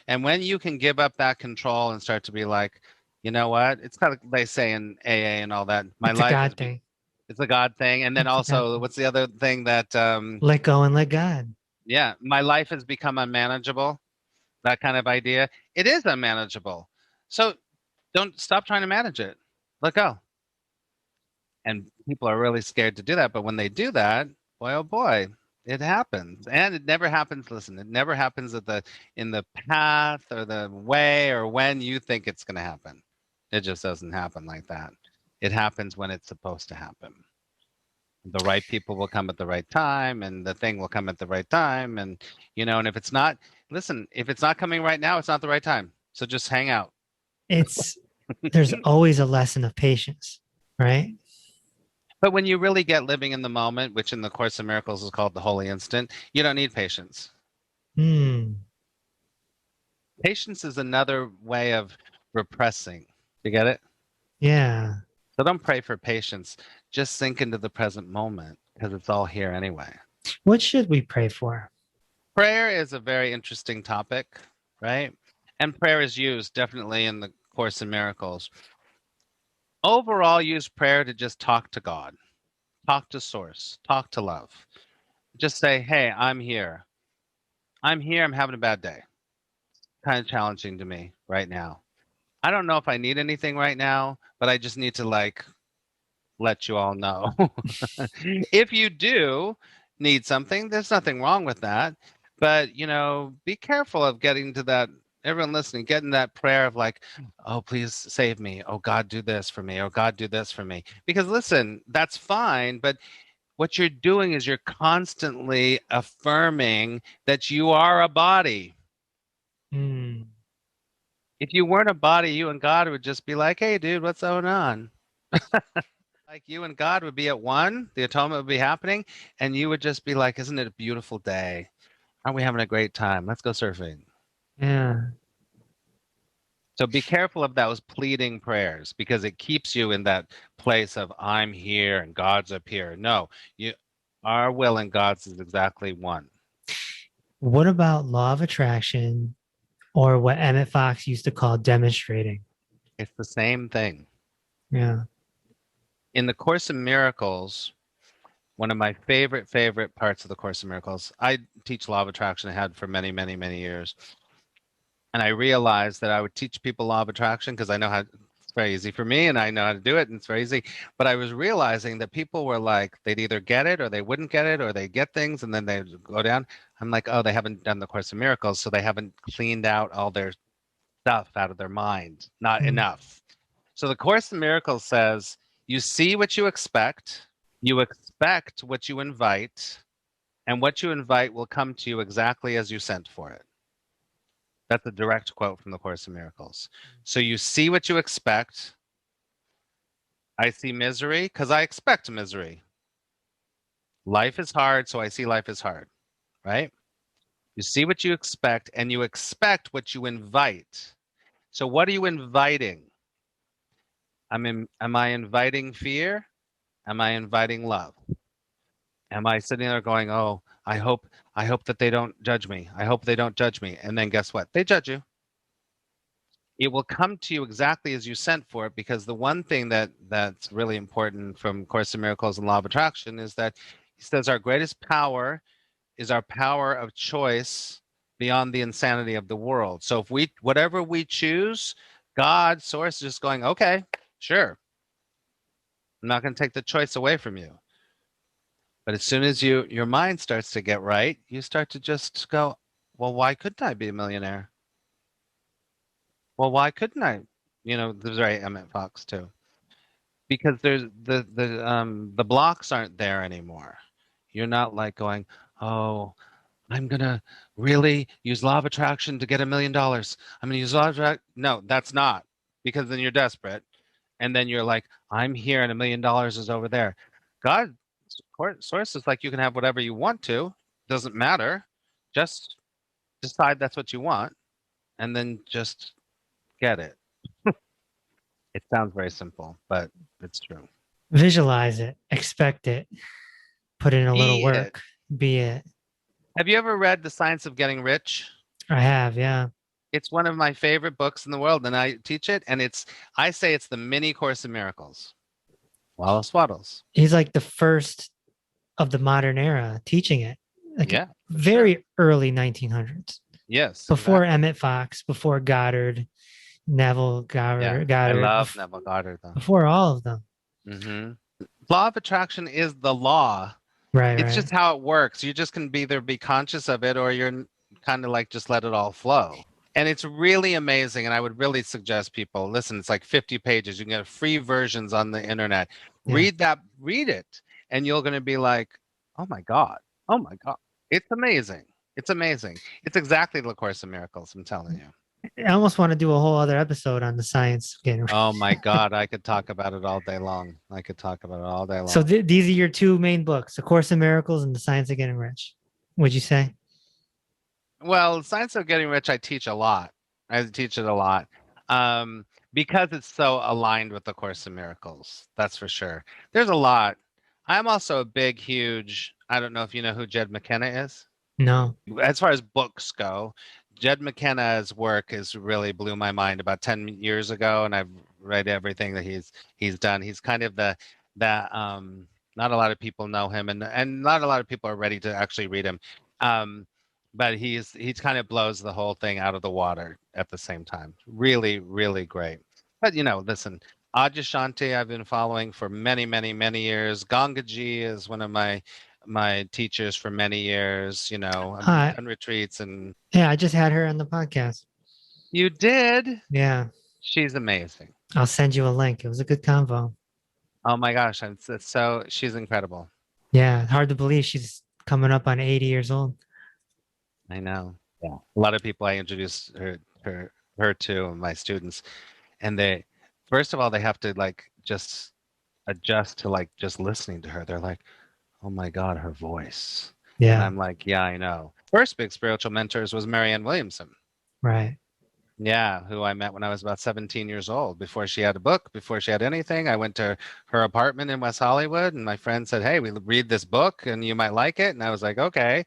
S3: and when you can give up that control and start to be like, you know what, it's kind of, they say in AA and all that, my
S1: It's a
S3: life
S1: God
S3: is
S1: thing.
S3: it's a God thing. And then
S1: It's a God
S3: also,
S1: thing.
S3: what's the other thing that
S1: Let go and let God.
S3: yeah, my life has become unmanageable, that kind of idea. It is unmanageable, so don't stop trying to manage it. Let go. And people are really scared to do that, but when they do that, boy, oh boy, it happens. And it never happens, listen, it never happens in the path or the way or when you think it's going to happen. It just doesn't happen like that. It happens when it's supposed to happen. The right people will come at the right time, and the thing will come at the right time. And and if it's not, listen, if it's not coming right now, it's not the right time. So just hang out.
S1: There's always a lesson of patience, right?
S3: But when you really get living in the moment, which in the Course of Miracles is called the holy instant, you don't need patience. Patience is another way of repressing. You get it?
S1: Yeah.
S3: So don't pray for patience. Just sink into the present moment, because it's all here anyway.
S1: What should we pray for?
S3: Prayer is a very interesting topic, right? And prayer is used definitely in the Course in Miracles. Overall, use prayer to just talk to God, talk to Source, talk to love. Just say, hey, I'm here. I'm here. I'm having a bad day. Kind of challenging to me right now. I don't know if I need anything right now, but I just need to let you all know. If you do need something, there's nothing wrong with that. But, be careful of getting to that, everyone listening, getting that prayer of like, oh, please save me. Oh, God, do this for me. Oh, God, do this for me. Because listen, that's fine. But what you're doing is you're constantly affirming that you are a body. If you weren't a body, you and God would just be like, hey, dude, what's going on? Like you and God would be at one, the atonement would be happening, and you would just be like, isn't it a beautiful day? Aren't we having a great time? Let's go surfing.
S1: Yeah.
S3: So be careful of those pleading prayers, because it keeps you in that place of I'm here and God's up here. No, our will and God's is exactly one.
S1: What about law of attraction or what Emmett Fox used to call demonstrating?
S3: It's the same thing.
S1: Yeah.
S3: In the Course in Miracles, one of my favorite parts of the Course in Miracles, I teach law of attraction. I had for many, many, many years. And I realized that I would teach people law of attraction because I know how it's very easy for me and I know how to do it and it's very easy. But I was realizing that people were like, they'd either get it or they wouldn't get it or they get things and then they'd go down. I'm like, oh, they haven't done the Course in Miracles, so they haven't cleaned out all their stuff out of their mind. Not
S1: Mm.
S3: enough. So the Course in Miracles says, you see what you expect what you invite, and what you invite will come to you exactly as you sent for it. That's a direct quote from the Course in Miracles. So you see what you expect. I see misery because I expect misery. Life is hard, so I see life is hard, right? You see what you expect, and you expect what you invite. So what are you inviting? Am I inviting fear? Am I inviting love? Am I sitting there going, "Oh, I hope that they don't judge me. I hope they don't judge me." And then guess what? They judge you. It will come to you exactly as you sent for it, because the one thing that's really important from Course in Miracles and Law of Attraction is that he says our greatest power is our power of choice beyond the insanity of the world. So if we whatever we choose, God, source is just going, okay, sure. I'm not going to take the choice away from you. But as soon as your mind starts to get right, you start to just go, well, why couldn't I be a millionaire? Well, why couldn't I? You know, there's right, Emmett Fox too. Because there's the blocks aren't there anymore. You're not like going, oh, I'm gonna really use law of attraction to get $1 million. I'm gonna use law of attraction. No, that's not, because then you're desperate, and then you're like, I'm here and $1 million is over there. God, source is like you can have whatever you want to. Doesn't matter. Just decide that's what you want, and then just get it. It sounds very simple, but it's true.
S1: Visualize it, expect it, put in a little
S3: Be it.
S1: work, be it.
S3: Have you ever read The Science of Getting Rich?
S1: I have, yeah.
S3: It's one of my favorite books in the world, and I teach it, and I say it's the mini Course in Miracles. Wallace Waddles.
S1: He's like the first of the modern era teaching it. Like
S3: Yeah, for
S1: very
S3: sure.
S1: early 1900s.
S3: Yes,
S1: Before
S3: exactly.
S1: Emmett Fox, before Goddard, Neville
S3: Yeah, I
S1: Goddard,
S3: love Neville Goddard though.
S1: before all of them.
S3: Hmm. Law of attraction is the law.
S1: Right,
S3: It's
S1: right.
S3: just how it works. You just can either be conscious of it or you're kind of like just let it all flow. And it's really amazing. And I would really suggest people listen, it's like 50 pages. You can get free versions on the internet.
S1: Yeah.
S3: Read it, and you're going to be like, oh my God. Oh my God. It's amazing. It's amazing. It's exactly the Course in Miracles, I'm telling you.
S1: I almost want to do a whole other episode on the science of getting.
S3: Oh my God. I could talk about it all day long. I could talk about it all day long.
S1: So these are your two main books, The Course in Miracles and The Science of Getting Rich. Would you say?
S3: Well, Science of Getting Rich, I teach a lot. I teach it a lot because it's so aligned with the Course in Miracles. That's for sure. There's a lot. I'm also a big, huge. I don't know if you know who Jed McKenna is.
S1: No.
S3: As far as books go, Jed McKenna's work has really blew my mind about 10 years ago, and I've read everything that he's done. He's kind of the that not a lot of people know him, and not a lot of people are ready to actually read him. But he's kind of blows the whole thing out of the water at the same time. Really, really great. But listen, Adyashanti I've been following for many, many, many years. Gangaji is one of my teachers for many years. I've done retreats and
S1: Yeah, I just had her on the podcast.
S3: you did.
S1: Yeah.
S3: She's amazing.
S1: I'll send you a link. It was a good convo.
S3: Oh my gosh, she's incredible.
S1: Yeah, hard to believe she's coming up on 80 years old.
S3: I know. Yeah, a lot of people I introduce her to, my students, and they first of all they have to like just adjust to like just listening to her. They're like, oh my God, her voice. And
S1: Yeah,
S3: I'm like, yeah, I know. First big spiritual mentors was Marianne Williamson.
S1: right.
S3: Yeah, who I met when I was about 17 years old. Before she had a book, before she had anything, I went to her apartment in West Hollywood, and my friend said, "Hey, we read this book, and you might like it." And I was like, "Okay."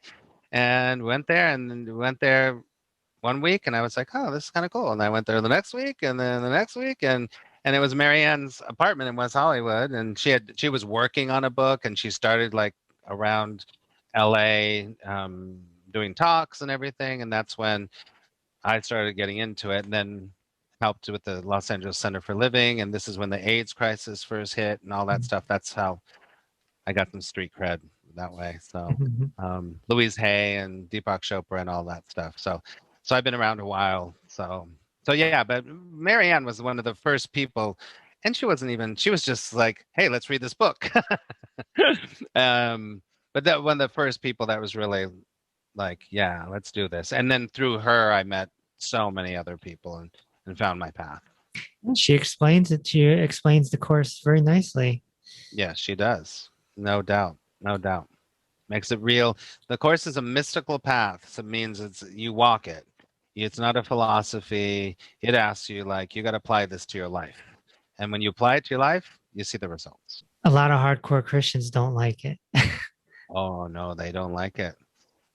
S3: and went there, and went there 1 week, and I was like, oh, this is kind of cool. And I went there the next week, and then the next week, and it was Marianne's apartment in West Hollywood, and she was working on a book, and she started like around LA, doing talks and everything, and that's when I started getting into it, and then helped with the Los Angeles Center for Living, and this is when the AIDS crisis first hit and all that stuff. That's how I got some street cred that way. So Louise Hay and Deepak Chopra and all that stuff. So I've been around a while. So yeah, but Marianne was one of the first people, and she was just like, hey, let's read this book. But that one of the first people that was really like, yeah, let's do this. And then through her, I met so many other people and found my path.
S1: She explains it. She explains the course very nicely.
S3: Yeah, she does. No doubt. No doubt. Makes it real. The course is a mystical path. So it means you walk it. It's not a philosophy. It asks you, like, you got to apply this to your life. And when you apply it to your life, you see the results.
S1: A lot of hardcore Christians don't like it.
S3: Oh, no, they don't like it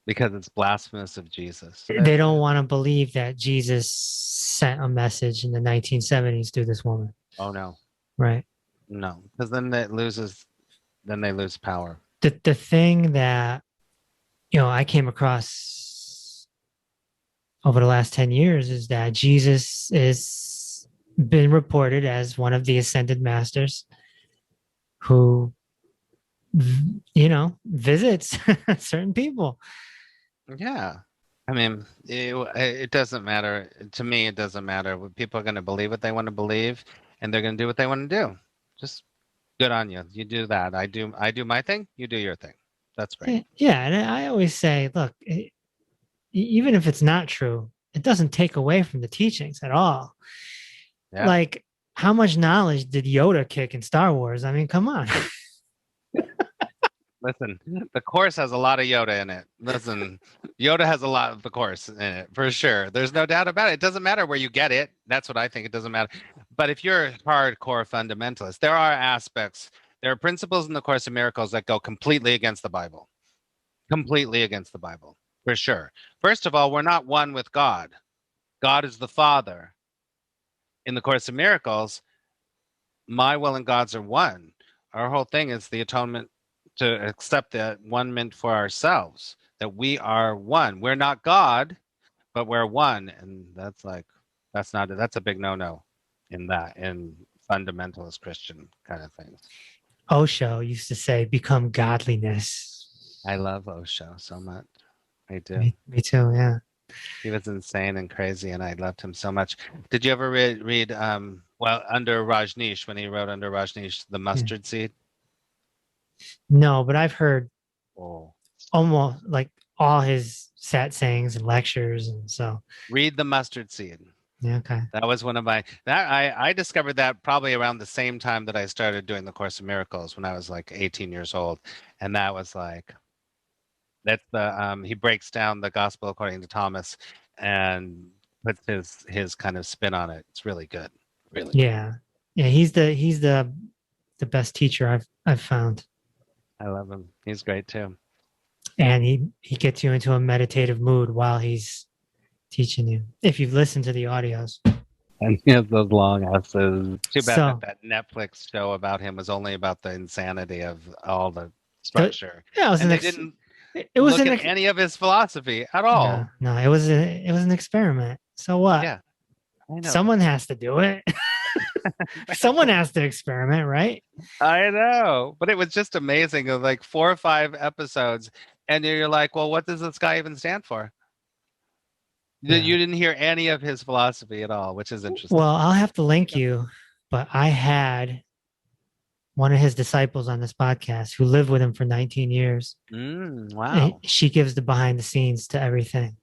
S3: because it's blasphemous of Jesus.
S1: They don't want to believe that Jesus sent a message in the 1970s through this woman.
S3: Oh, no.
S1: Right.
S3: No, because then they lose power.
S1: The thing that, I came across over the last 10 years is that Jesus is been reported as one of the ascended masters who, visits certain people.
S3: Yeah. I mean, it doesn't matter. To me, it doesn't matter. People are going to believe what they want to believe, and they're going to do what they want to do. Just good on you. You do that. I do my thing. You do your thing. That's great.
S1: Yeah. And I always say, look, even if it's not true, it doesn't take away from the teachings at all. Yeah. Like, how much knowledge did Yoda kick in Star Wars? I mean, come on.
S3: Listen, the course has a lot of Yoda in it. Listen, Yoda has a lot of the course in it, for sure. There's no doubt about it. It doesn't matter where you get it. That's what I think. It doesn't matter. But if you're a hardcore fundamentalist, there are principles in the Course of Miracles that go completely against the Bible. Completely against the Bible, for sure. First of all, we're not one with God. God is the Father. In the Course of Miracles, my will and God's are one. Our whole thing is the atonement, to accept that one meant for ourselves, that we are one. We're not God, but we're one. And that's a big no-no in fundamentalist Christian kind of things.
S1: Osho used to say, become godliness.
S3: I love Osho so much. I do.
S1: Me too, yeah.
S3: He was insane and crazy, and I loved him so much. Did you ever read under Rajneesh, when he wrote under Rajneesh, The Mustard Seed?
S1: No, but I've heard almost like all his sat sayings and lectures, and so
S3: read The Mustard Seed.
S1: Yeah, okay.
S3: That was one of my I discovered that probably around the same time that I started doing the Course of Miracles, when I was like 18 years old, and that was like, that's the he breaks down the Gospel according to Thomas and puts his kind of spin on it. It's really good. Really.
S1: Yeah. Yeah, he's the best teacher I've found.
S3: I love him. He's great too.
S1: And he gets you into a meditative mood while he's teaching you, if you've listened to the audios.
S3: And he has those long asses. Too bad that Netflix show about him was only about the insanity of all the structure.
S1: Yeah, it wasn't
S3: any of his philosophy at all.
S1: No, it was an experiment. So what?
S3: Yeah, I know.
S1: Someone has to do it. Someone has to experiment, right?
S3: I know, but it was just amazing. Of like 4 or 5 episodes, and you're like, well, what does this guy even stand for? Yeah. You didn't hear any of his philosophy at all, which is interesting.
S1: Well, I'll have to link you, but I had one of his disciples on this podcast who lived with him for 19 years.
S3: Wow.
S1: And she gives the behind the scenes to everything.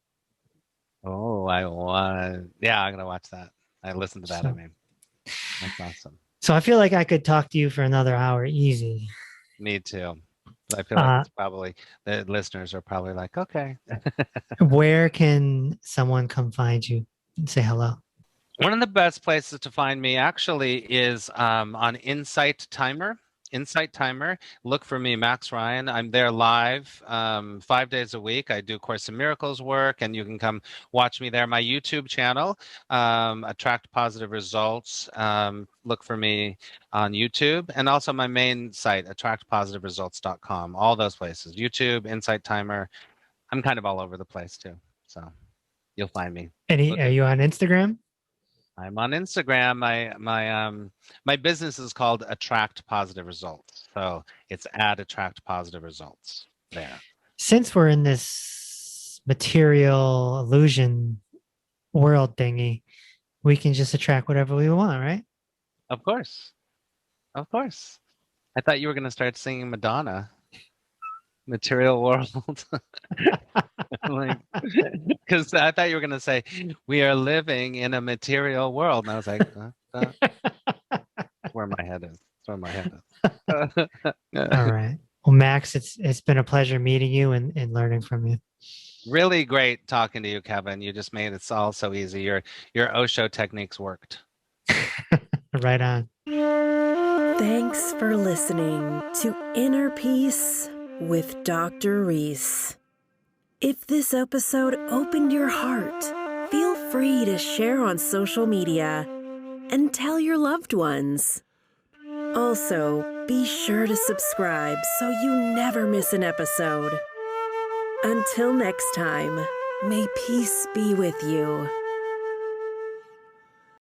S3: Oh, I'm going to watch that. I listened to that. I mean, that's awesome.
S1: So I feel like I could talk to you for another hour easy.
S3: Me too. I feel like it's probably, the listeners are probably like, okay.
S1: Where can someone come find you and say hello?
S3: One of the best places to find me actually is on Insight Timer. Insight Timer. Look for me, Max Ryan. I'm there live 5 days a week. I do Course in Miracles work, and you can come watch me there. My YouTube channel, Attract Positive Results. Look for me on YouTube, and also my main site, attractpositiveresults.com. All those places, YouTube, Insight Timer. I'm kind of all over the place too, so you'll find me.
S1: Are you on Instagram?
S3: I'm on Instagram. My business is called Attract Positive Results. So it's at Attract Positive Results there.
S1: Since we're in this material illusion world thingy, we can just attract whatever we want, right?
S3: Of course. Of course. I thought you were going to start singing Madonna. Material world. Like, because I thought you were going to say, we are living in a material world. And I was like, where my head is. That's where my head is.
S1: All right. Well, Max, it's been a pleasure meeting you and learning from you.
S3: Really great talking to you, Kevin. You just made it all so easy. Your Osho techniques worked.
S1: Right on.
S2: Thanks for listening to Inner Peace with Dr. Reese. If this episode opened your heart, feel free to share on social media and tell your loved ones. Also, be sure to subscribe so you never miss an episode. Until next time, may peace be with you.